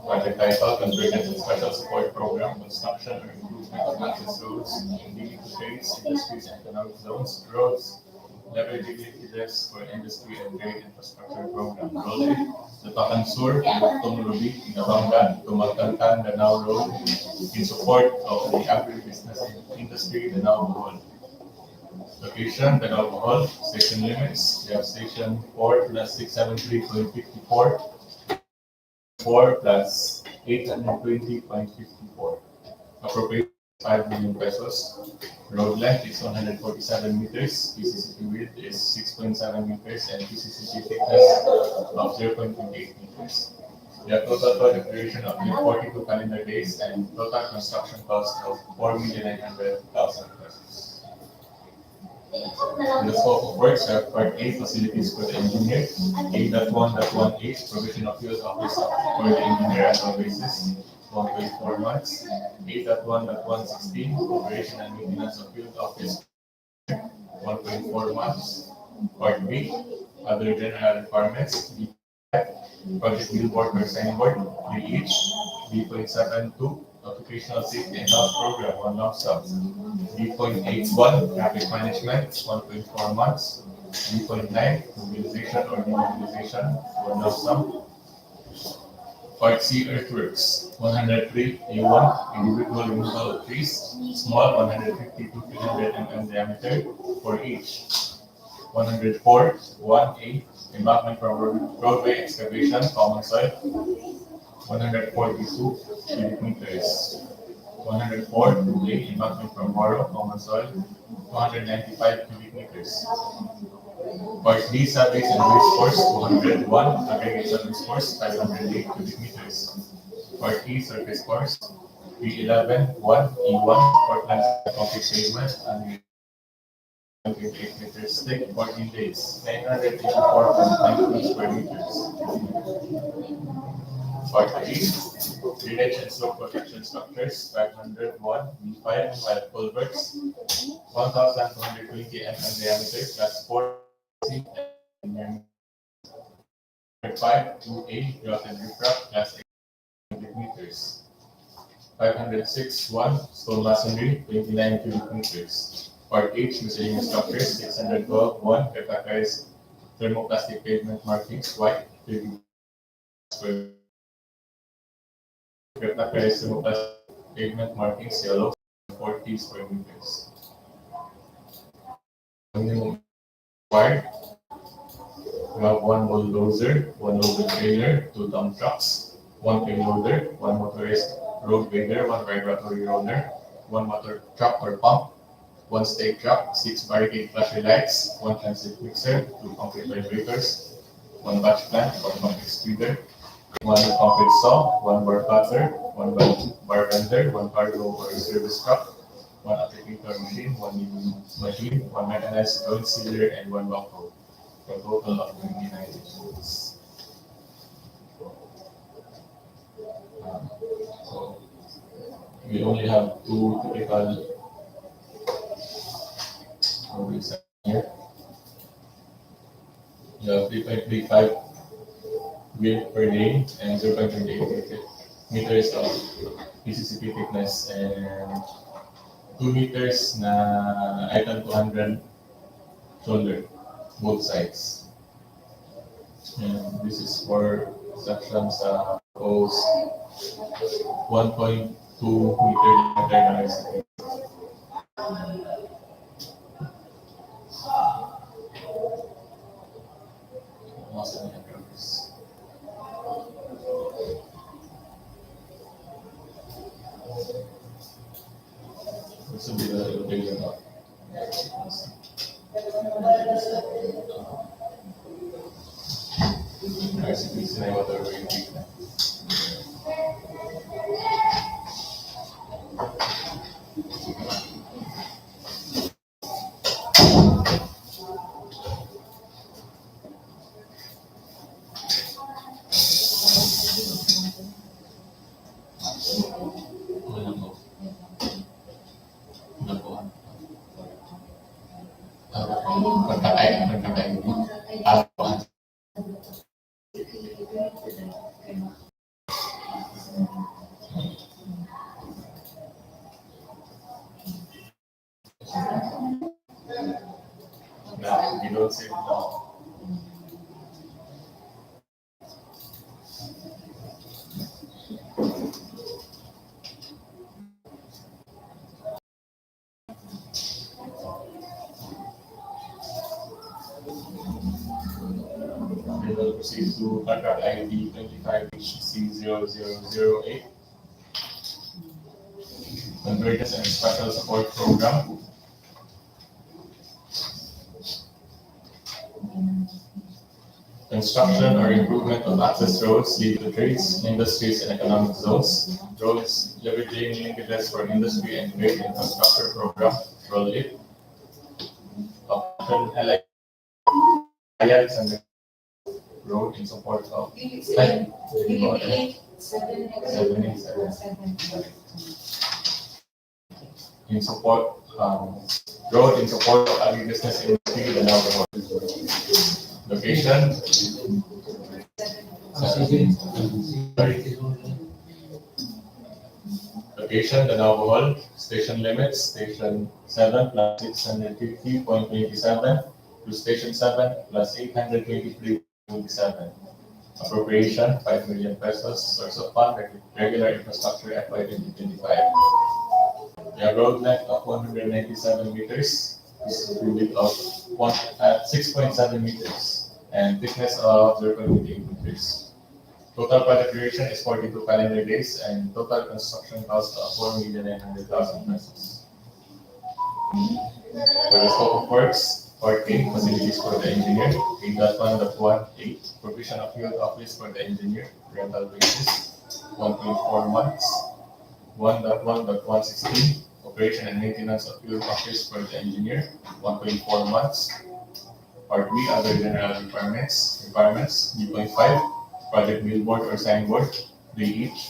Project title, Convergence and Special Support Program, Construction or Improvement of Access Roads in the trades, industries, and economic zones, roads, leveraging linkages for industry and trade infrastructure program. Road A, Tapakan Sur, Tumulubi, Nabanga, Tumaltantan, Danao Road, in support of the agribusiness industry, Danao Bohol. Location, Danao Bohol, station limits, we have station 4 plus 673.54, 4 plus 820.54. Appropriate 5 million pesos. Road length is 147 meters, PCCP width is 6.7 meters, and PCCP thickness of 0.28 meters. We have total project duration of 42 calendar days and total construction cost of 4,900,000 pesos. In the scope of works, we have Part A, facilities for the engineer, 8.1.18, provision of field office for the engineer annual basis, 1.4 months, 8.1.116, operation and maintenance of field office, 1.4 months. Part B, other general requirements, project billboard or signboard, 3 each, B.72, occupational safety and health program, 1 lump sum, B.81, traffic management, 1.4 months, B.9, mobilization or demobilization, 1 lump sum. Part C, earthworks, 103, A1, individual removal of trees, small, 150 to 300 mm diameter, for each. 104, 1A, embankment from roadway excavation, common soil, 142 cubic meters. 104, 2A, embankment from borrow, common soil, 295 cubic meters. Part D, surface and waste force, 201, aggregate surface force, 508 cubic meters. Part E, surface force, 311, 1, E1, Portland concrete pavement, and 28 meters thick, 14 days, 984.92 square meters. Part A, drainage and slope protection structures, 501, B5, 5 culverts, 1,220 mm diameter, class 4, C, and 5, 2A, grouted riprap, class 8 meters. 506, 1, stone masonry, 29 cubic meters. Part H, miscellaneous structures, 612, 1, Getafe thermoplastic pavement markings, white, 30 square. Refractorized thermoplastic pavement markings, yellow, 40 square meters. Minimum required. We have one bulldozer, one loader trailer, two dump trucks, one payloader, one motorized road grader, one vibratory roller, one motor truck or pump, one stake truck, 6 barricade flashing lights, one transit mixer, two concrete vibrators, one batch plant, one concrete spreader, one concrete saw, one bar cutter, one bar bender, one cargo or service truck, one applicator machine, one new machine, one mechanized road sealer, and one backhoe, for a total of 29 vehicles. So we only have two typical roads here. You have 3.35 wheel per day and 0.28 meters of PCCP thickness and 2 meters na item 200 shoulder, both sides. And this is for sections post 1.2 meter diameter. This will be the location of RCPs na water rating. We don't say no. We will proceed to contract ID 25HC0008, Convergence and Special Support Program. Construction or improvement of access roads leading to trades, industries, and economic zones. Roads leveraging linkages for industry and trade infrastructure program, ROLIP. Option Alliance and road in support of in support road in support of agribusiness industry, the now location. Location, the Bohol. Station limits, station 7 plus 650.27 to station 7 plus 823.27. Appropriation, 5 million pesos. Source of fund, regular infrastructure FY 2025. We have road length of 197 meters, width of 6.7 meters, and thickness of 0.8 meters. Total project duration is 42 calendar days, and total construction cost of 4,900,000 pesos. For the scope of works, parking facilities for the engineer, 8.1.18, provision of field office for the engineer, rental basis, 1.4 months, 1.1.116, operation and maintenance of field office for the engineer, 1.4 months. Part B, other general requirements, B.5, project billboard or signboard, 3 each.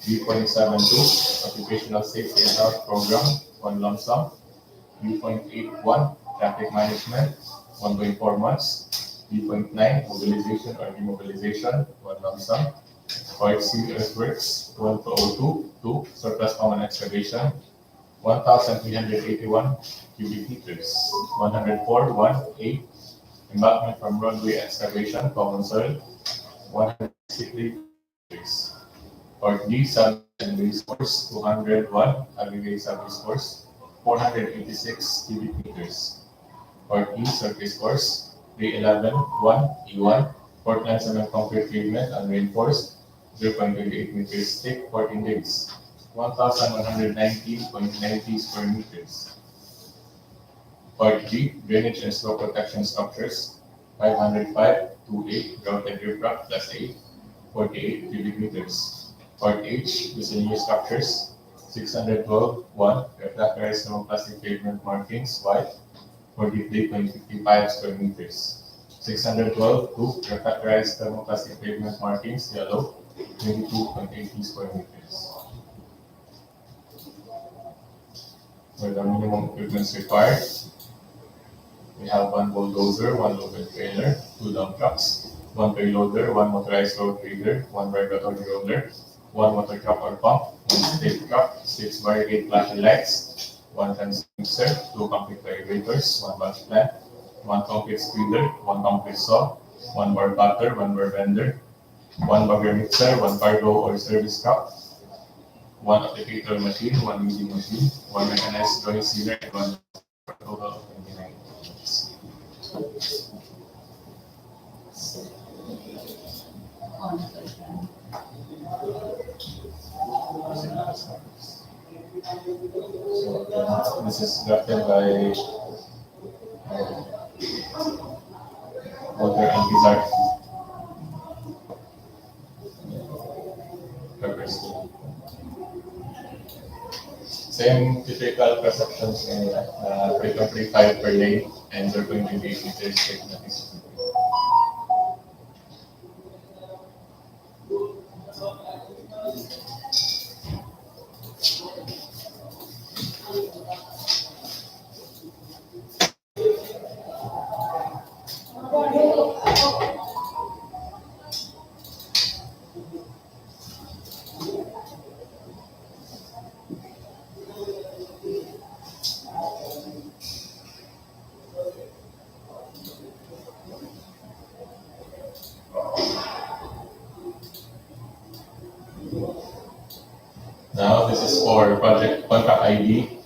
B.72, occupational safety and health program, 1 lump sum. B.81, traffic management, 1.4 months. B.9, mobilization or demobilization, 1 lump sum. Part C, earthworks, 1202, 2, surplus common excavation, 1,381 cubic meters, 104, 1, 8, Embankment from roadway excavation, common soil, 163 meters. Part D, sub and base force, 201, aggregate sub-base force, 486 cubic meters. Part E, surface force, 311, 1, E1, Portland cement concrete pavement unreinforced, 0.28 meters thick, 14 days, 1,119.90 square meters. Part G, drainage and slope protection structures, 505, 28, grouted riprap plus 8, 48 cubic meters. Part H, miscellaneous structures, 612, 1, refractorized thermoplastic pavement markings, white, 43.55 square meters. 612, 2, refractorized thermoplastic pavement markings, yellow, 22.80 square meters. For the minimum equipments required, we have one bulldozer, one loaded trailer, 2 dump trucks, 1 payloader, 1 motorized road grader, 1 vibratory roller, 1 motor truck or pump, 1 stake truck, 6 barricade flashing lights, 1 transducer, 2 concrete vibrators, 1 batch plant, 1 concrete squeezer, 1 concrete saw, 1 bar cutter, 1 bar bender, 1 bagger mixer, 1 cargo or service truck, 1 applicator machine, 1 weeding machine, 1 mechanized joint sealer, and 1 for a total of 29 units. So this is drafted by Walter and Bizarre. Same typical perceptions in 3.35 per lane and 0.28 meters thickness. Now this is for project contract ID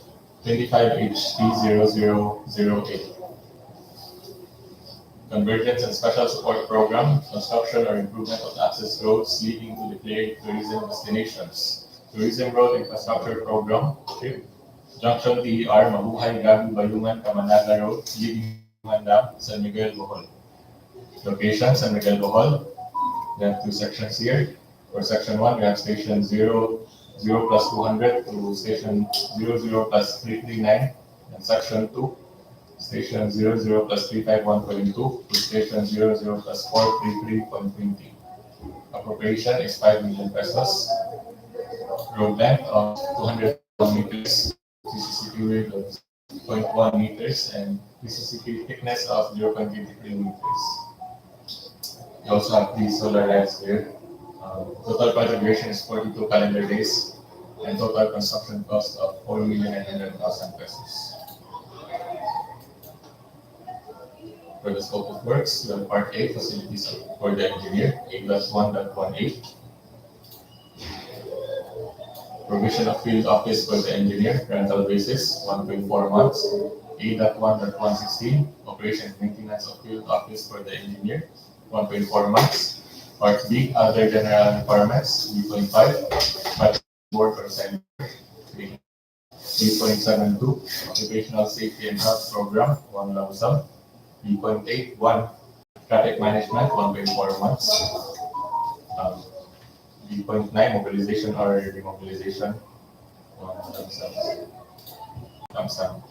25HT0008. Convergence and Special Support Program, construction or improvement of access roads leading to declared tourism destinations. Tourism Road Infrastructure Program, okay. Junction TER, Mabuhay, Gabi, Bayungan, Kamanaga Road, leading to Dam, San Miguel, Bohol. Location, San Miguel, Bohol. We have 2 sections here. For section 1, we have station 0 plus 200 to station 00 plus 339, and section 2, station 00 plus 351.2 to station 00 plus 433.20. Appropriation is 5 million pesos. Road length of 200 meters, PCCP width of 0.1 meters, and PCCP thickness of 0.23 meters. We also have these solar lights here. Total project duration is 42 calendar days, and total construction cost of 4,900,000 pesos. For the scope of works, we have Part A, facilities for the engineer, A+1.18. Provision of field office for the engineer, rental basis, 1.4 months. A.1.116, operation and maintenance of field office for the engineer, 1.4 months. Part B, other general requirements, B.5, board or sign 3.72, occupational safety and health program, 1 lump sum. B.8, 1, traffic management, 1.4 months. B.9, mobilization or demobilization, 1 lump sum.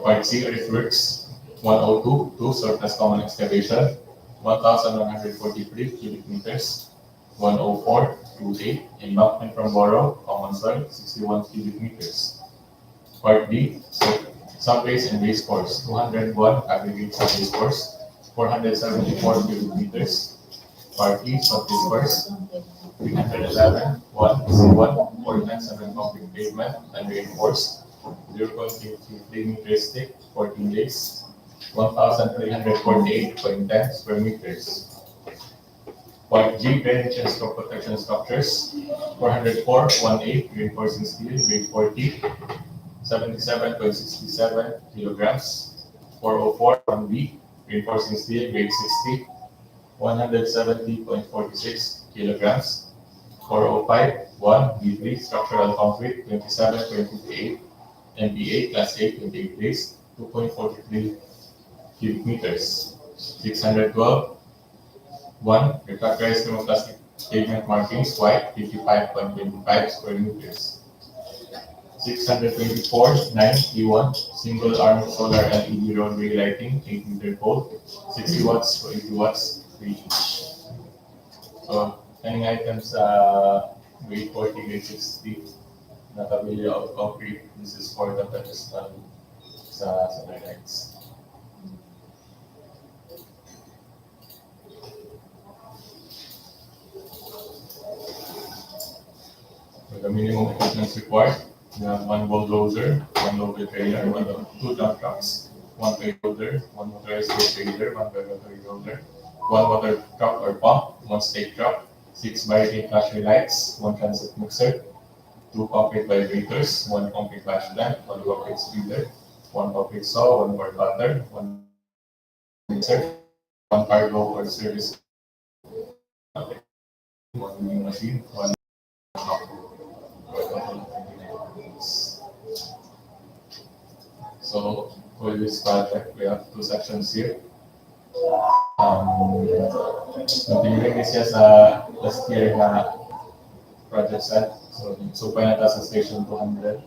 Part C, earthworks, 102, 2, surface common excavation, 1,143 cubic meters, 104, 28, embankment from borough, common soil, 61 cubic meters. Part D, sub-base and base force, 201, aggregate sub-base force, 474 cubic meters. Part E, sub-base force, 311, 1, C1, Portland cement concrete pavement, and reinforced, 0.53 meters thick, 14 days, 1,348.10 square meters. Part G, drainage and stroke protection structures, 404.18 reinforcing steel, grade 40, 77.67 kilograms. 404 1B, reinforcing steel, grade 60, 170.46 kilograms. 405 1B3, structural concrete, 27.58 MPa, class A, 28 days, 2.43 cubic meters. 612 1. Refractorized thermoplastic pavement markings, white, 55.25 square meters. 624 9 E1, single arm solar LED roadway lighting, 8-meter pole, 60 watts to 80 watts per each. So, any items grade 40, grade 60, nakabili of concrete, this is for the pedestal sa solar lights. The minimum equipment required, we have one bulldozer, one local trailer, two dump trucks, one payloader, one motorized trailer, one regulatory loader, one water truck or pump, one stake truck, 6 variety flashing lights, one transit mixer, 2 concrete vibrators, one concrete batch lamp, one concrete speeder, one concrete saw, one board cutter, one mixer, one cargo or service, one milling machine, one So for this project, we have 2 sections here. Continuing this year sa last year na project set. So pa nata sa station 200.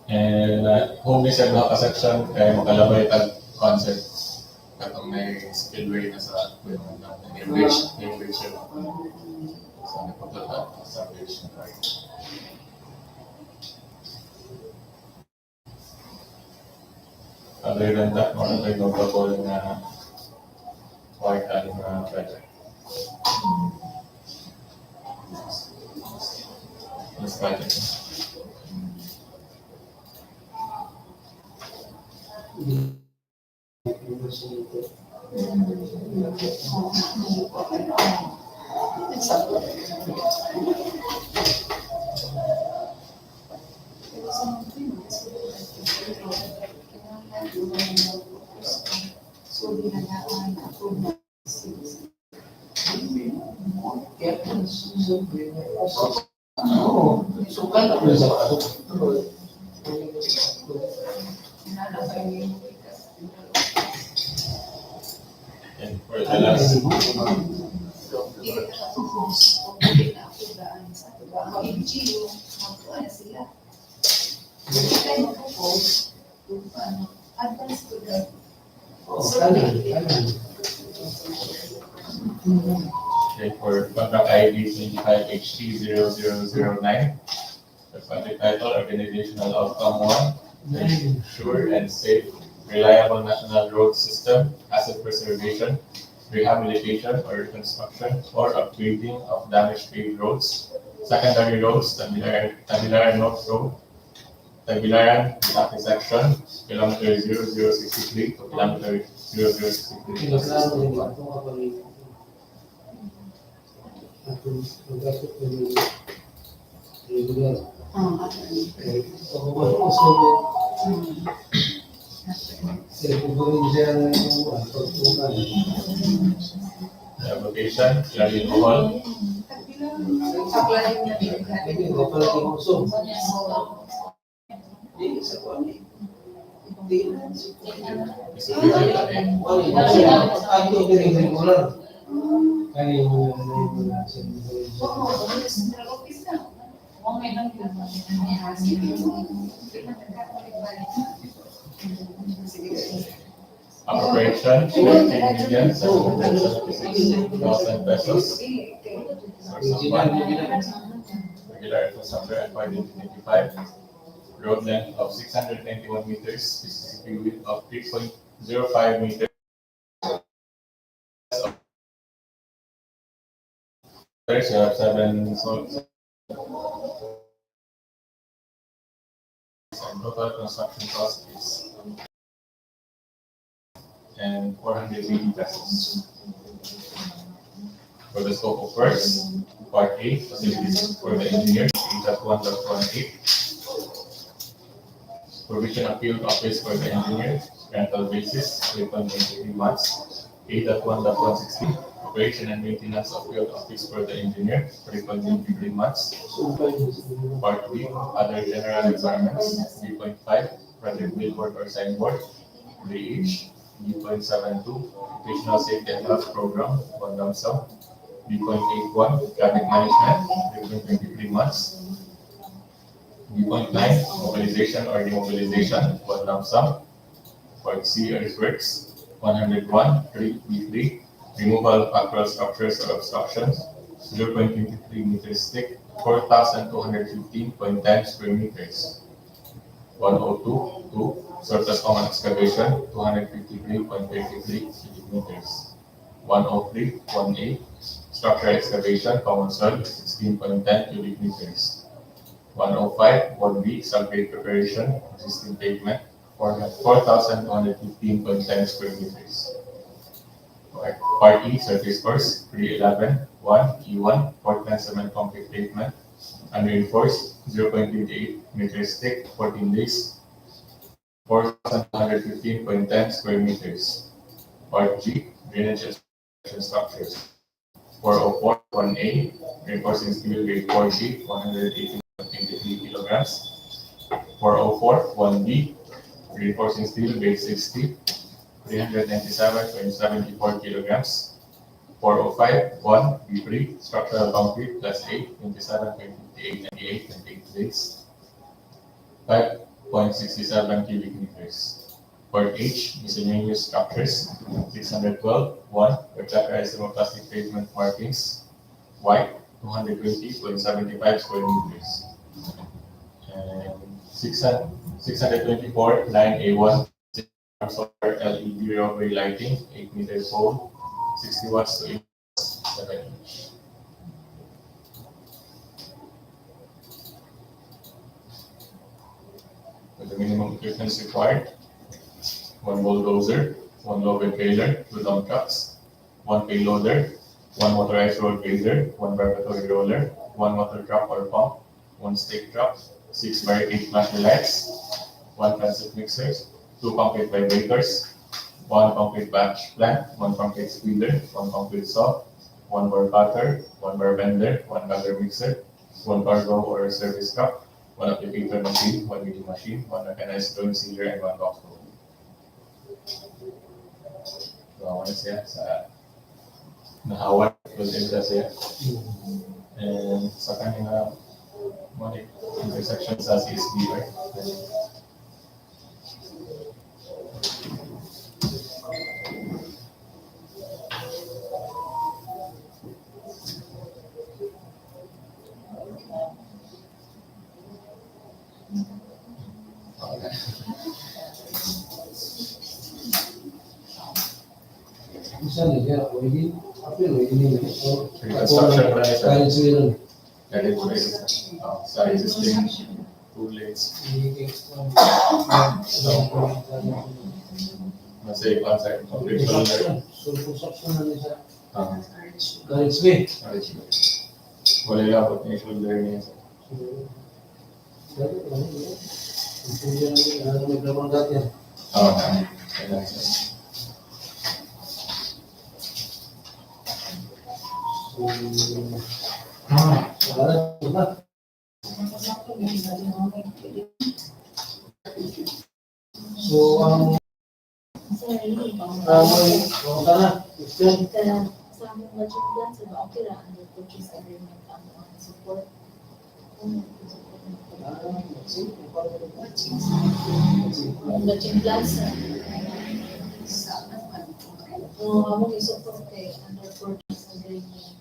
And home is yung mga section kaya makalabay tag concept. Katong may spillway na sa bridge siya. So nagpapalata sa bridge na right. Other than that, mga tayo notable na white and project. This project. And for the last, okay, for contract ID 25HT0009, the project title, Organizational Outcome 1, Sure and Safe, Reliable National Road System, Asset Preservation, Rehabilitation or Reconstruction or Upgrading of Damaged Paved Roads, Secondary Roads, Tagbilaran North Road, Tagbilaran Getafe section, kilometer 0063 to kilometer 0063. Location, Galing Bohol. Operation, 14,776,000 pesos. Source of money, regular infrastructure and 585. Road length of 691 meters, Mississippi width of 3.05 meters. There's 7 sources. And total construction cost is and 480 pesos. For the scope of works, Part A, facilities for the engineer, 8.1.18. Provision of field office for the engineer, rental basis, 3.23 months. 8.1.116, operation and maintenance of field office for the engineer, 3.23 months. Part B, other general requirements, 3.5, project billboard or signboard, 3 each. B.72, occupational safety and health program, 1 lump sum. B.81, traffic management, 3.23 months. B.9, mobilization or demobilization, 1 lump sum. Part C, earthworks, 101, 3B3, removal of actual structures or obstructions, 0.23 meters thick, 4,215.10 square meters. 102, 2, surface common excavation, 253.33 cubic meters. 103, 1A, structural excavation, common soil, 16.10 cubic meters. 105, 1B, subgrade preparation, existing pavement, 4,215.10 square meters. Part E, surface course, 311, 1, E1, Portland cement concrete pavement, unreinforced, 0.28 meters thick, 14 days, 4,215.10 square meters. Part G, drainage and structures, 404, 1A, reinforcing steel grade 4G, 118.23 kilograms. 404, 1B, reinforcing steel grade 60, 397.74 kilograms. 405, 1, B3, structural concrete plus 8, 27.58 and 8 days, 5.67 cubic meters. Part H, miscellaneous structures, 612, 1, rectangular thermoplastic pavement markings, white, 220.75 square meters. And 624, line A1, solar LED roadway lighting, 8 meters pole, 60 watts to 8 watts, 7 inch. With the minimum equipment required, 1 bulldozer, 1 lower trailer, 2 dump trucks, 1 payloader, 1 motorized road grader, 1 preparatory roller, 1 water truck or pump, 1 stake truck, 6 barricade flasher lights, 1 transit mixers, 2 concrete vibrators, 1 concrete batch plant, 1 concrete squeezer, 1 concrete saw, 1 bar cutter, 1 bar bender, 1 bagger mixer, 1 cargo or service truck, 1 applicator machine, 1 milling machine, 1 mechanized joint sealer, and 1 box roll. So, ano siya sa nahawan was siya. And sa kanyang mga intersection sa CSB, right? Isa niya, widening, widening, Reconstruction pala siya. kahit siya Dahil po sa existing 2 lanes. Masay pa sa operational level. So, construction na niya siya. Kahit Kahit siya. wala yung abot niya shoulder niya. Oo, kailangan siya. So, ang sana, question. Sa aming budget plan, sa okay lang, under purchase agreement ang support. Ang budget plan sa among isupport kay under purchase agreement.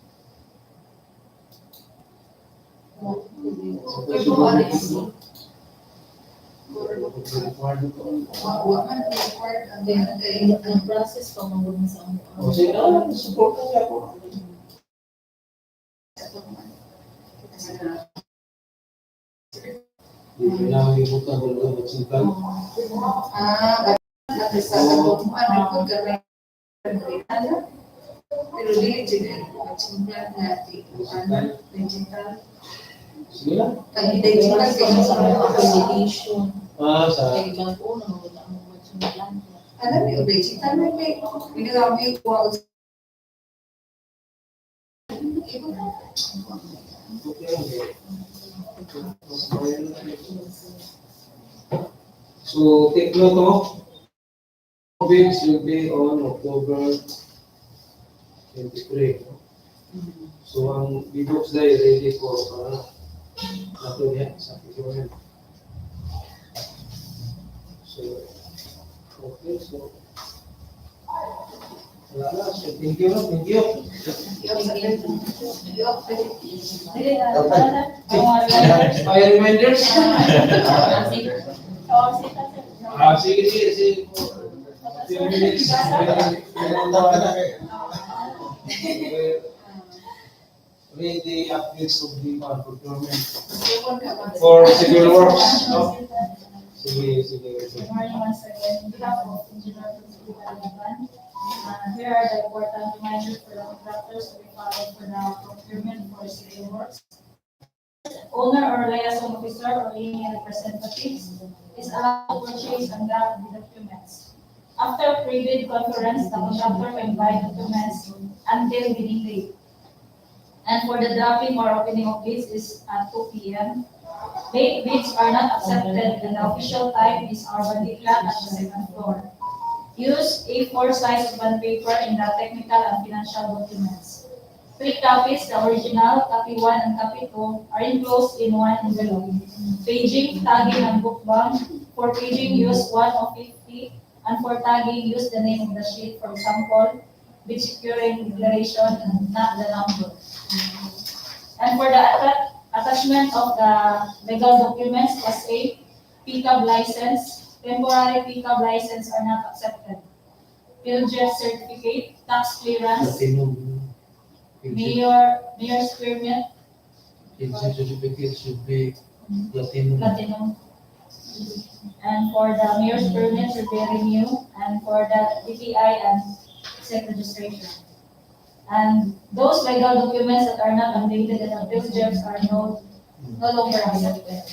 Ang process pa mabunod sa among. Support na siya po. Kailangan ibutan ko lang at singkan. sa sabot mo, ano po ka ano? Pero dili din magsimula natin ano, digital. Sige lang. Pag digital kayo sa mga application. Sa Alam niyo, digital na kayo. Ginagawa ko so, take note of bids will be on October 23. So, ang bidoks day ready for nato niya sa pisunan. So, okay, so wala na. So, thank you. May reminders? Sige. Few minutes. Read the updates of the procurement for civil works. No? Sige. Good morning once again. On behalf of Engineer Principal Alaban, here are the important reminders for the contractors to be followed for the procurement for civil works. Owner or liaison officer or any representatives is allowed to purchase and draft the documents. After pre-bid conference, the contractor can buy documents until bidding date. And for the drafting or opening of bids is at 2 p.m. Late bids are not accepted and the official time is our bandiklat at the second floor. Use A4 size bond paper in the technical and financial documents. 3 copies, the original, copy 1 and copy 2, are enclosed in one envelope. Paging, tagging, and book bound. For paging, use 1 of 50, and for tagging, use the name of the sheet, for example, bid securing declaration and not the number. And for the attachment of the legal documents, as A, pickup license, temporary pickup license are not accepted. Field jet certificate, tax clearance, mayor's permit, Exit certificate should be platinum. and for the mayor's permit should be renew, and for the DPI and set registration. And those legal documents that are not updated and appeals jobs are no longer accepted.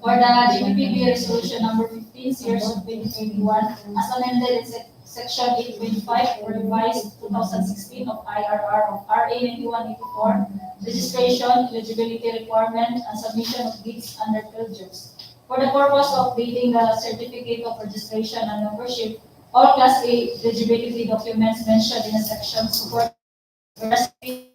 For the GPPB resolution number 15, series of 2021, as amended in section 8.5 or revised 2016 of IRR of RA 9184, registration, eligibility requirement, and submission of bids under field jobs. For the purpose of updating the certificate of registration and membership, all Class A eligibility documents mentioned in the section support veracity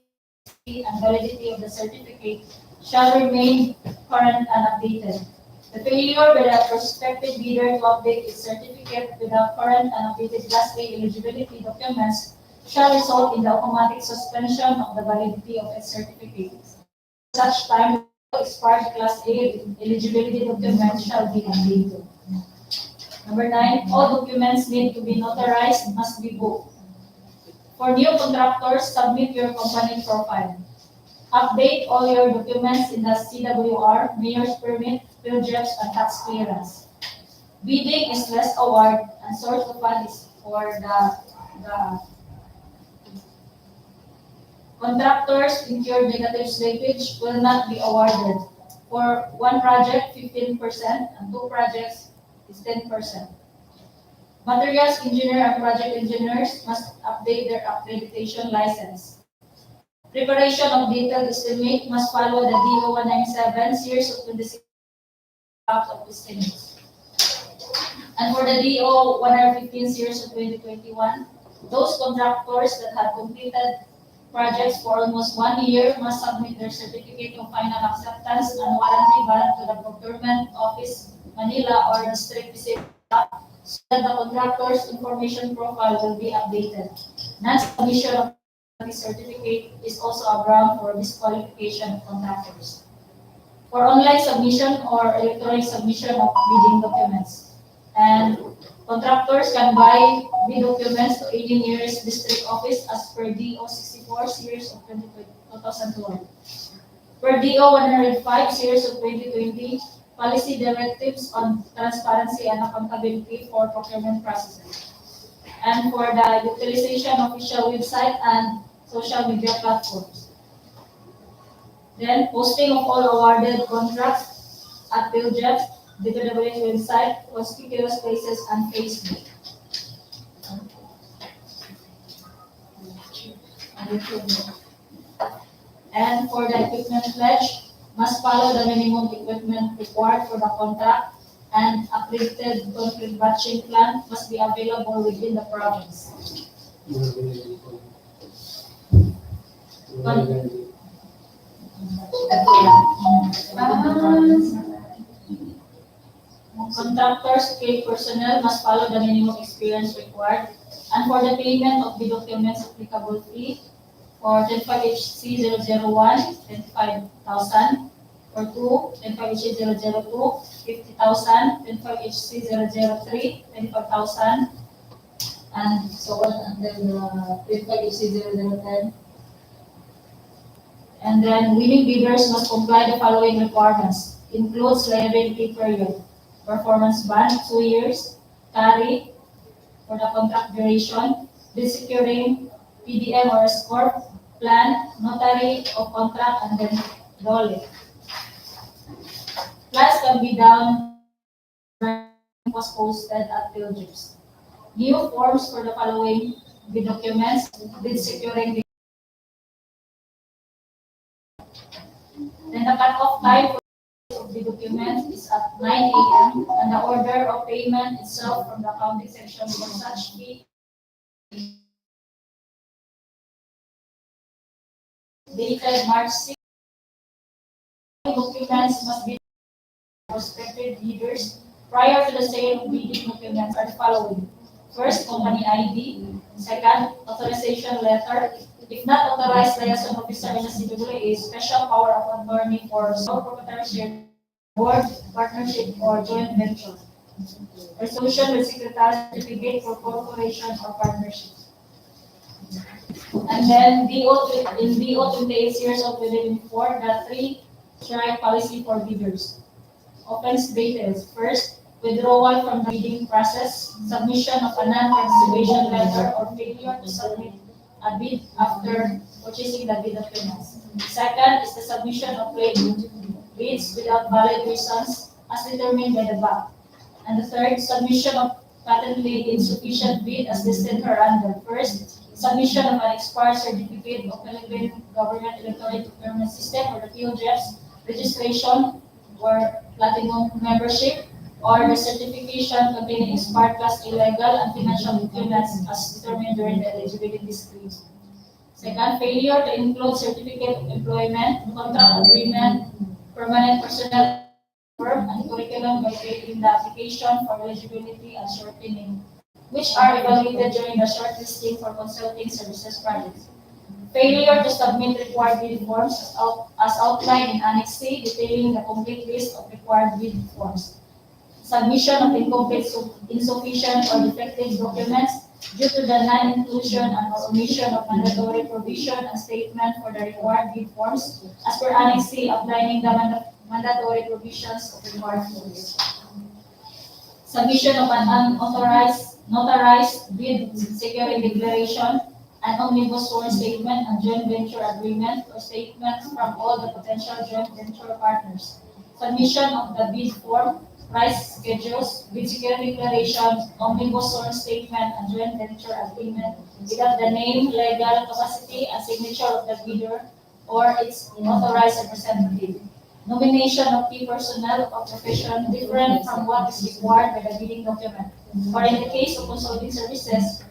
and validity of the certificate shall remain current and updated. The failure by the prospective bidder to update its certificate with the current and updated Class A eligibility documents shall result in the automatic suspension of the validity of its certificate. Such time, expired Class A eligibility documents shall be updated. Number 9, all documents need to be notarized must be booked. For new contractors, submit your company profile. Update all your documents in the CWR, mayor's permit, field jobs, and tax clearance. Bidding is less award, and source of fund is for the contractors incurred negative slippage will not be awarded. For one project, 15%, and 2 projects is 10%. Materials engineer and project engineers must update their accreditation license. Preparation of detailed estimate must follow the DO 197 series of 26 of estimates. And for the DO 115 series of 2021, those contractors that have completed projects for almost 1 year must submit their certificate of final acceptance and warranty bond to the procurement office, Manila or district so that the contractor's information profile will be updated. Non-submission of the certificate is also a ground for disqualification of contractors. For online submission or electronic submission of bidding documents, and contractors can buy bid documents to any nearest district office as per DO 64 series of 2012. Per DO 105 series of 2020, policy directives on transparency and accountability for procurement processes, and for the utilization of official website and social media platforms. Then posting of all awarded contracts at PhilJet, DPWH website, conspicuous places, and Facebook. And for the equipment pledge, must follow the minimum equipment required for the contract, and accredited concrete batching plant must be available within the province. Contractors, paid personnel must follow the minimum experience required, and for the payment of the documents applicable fee for 25HC 001, 25,000, for 25HC 002, 50,000, 25HC 003, 25,000, and so on until the 25HC 0010. And then winning bidders must comply the following requirements. Includes liability period, performance bond 2 years, carry for the contract duration, bid securing, PDM or score, plan, notary of contract, and then dole. Plans can be done was posted at PhilJet. New forms for the following bid documents, bid securing. Then the cut-off time of the document is at 9 a.m. and the order of payment itself from the accounting section for such fee dated March 6. Documents must be prospective bidders prior to the sale of bidding documents are the following. First, company ID. Second, authorization letter. If not authorized, liaison officer in the CWA is special power of attorney for sole proprietorship, board, partnership, or joint venture. Resolution with secretary certificate for corporation or partnership. And then in DO 28 years of 2024, the 3-strike policy for bidders. Offense details. First, withdrawal from the bidding process, submission of a non-participation letter, or failure to submit a bid after purchasing the bid documents. Second is the submission of late bids without valid reasons as determined by the BAC. And the third, submission of patently insufficient bid as listed hereunder. First, submission of an expired certificate of Philippine Government Electronic Procurement System or the PhilJet registration or platinum membership, or the certification containing expired plus illegal and financial documents as determined during the eligibility screen. Second, failure to include certificate of employment, contract agreement, permanent personnel firm, and curriculum by in the application for eligibility and shortening, which are evaluated during the shortlisting for consulting services projects. Failure to submit required bid forms as outlined in Annex C, detailing the complete list of required bid forms. Submission of incomplete, insufficient, or defective documents due to the non-inclusion and or omission of mandatory provision and statement for the required bid forms as per Annex C, outlining the mandatory provisions of required forms. Submission of an unauthorized, notarized bid securing declaration, an omnibus sworn statement, and joint venture agreement or statements from all the potential joint venture partners. Submission of the bid form, price schedules, bid security declaration, omnibus sworn statement, and joint venture agreement without the name, legal capacity, and signature of the bidder or its authorized representative. Nomination of key personnel of profession different from what is required by the bidding document. Or in the case of consulting services,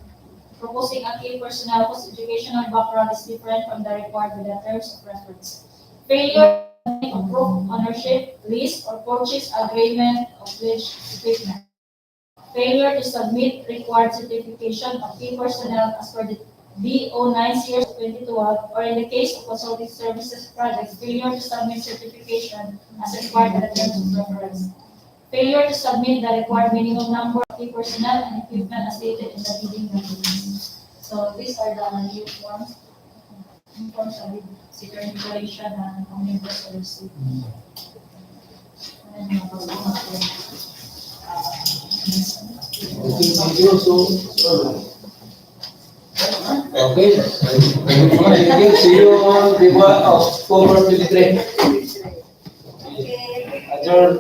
proposing a key personnel whose educational background is different from the required by the terms of reference. Failure to approve ownership, lease, or purchase agreement of pledged equipment. Failure to submit required certification of key personnel as per the DO 9 series of 2012, or in the case of consulting services projects, failure to submit certification as required by the terms of reference. Failure to submit the required minimum number of key personnel and equipment as stated in the bidding documents. So these are the new forms. New forms of security declaration and omnibus receipt. Okay, thank you. Okay. Thank you. See you on October 23. Adjourn.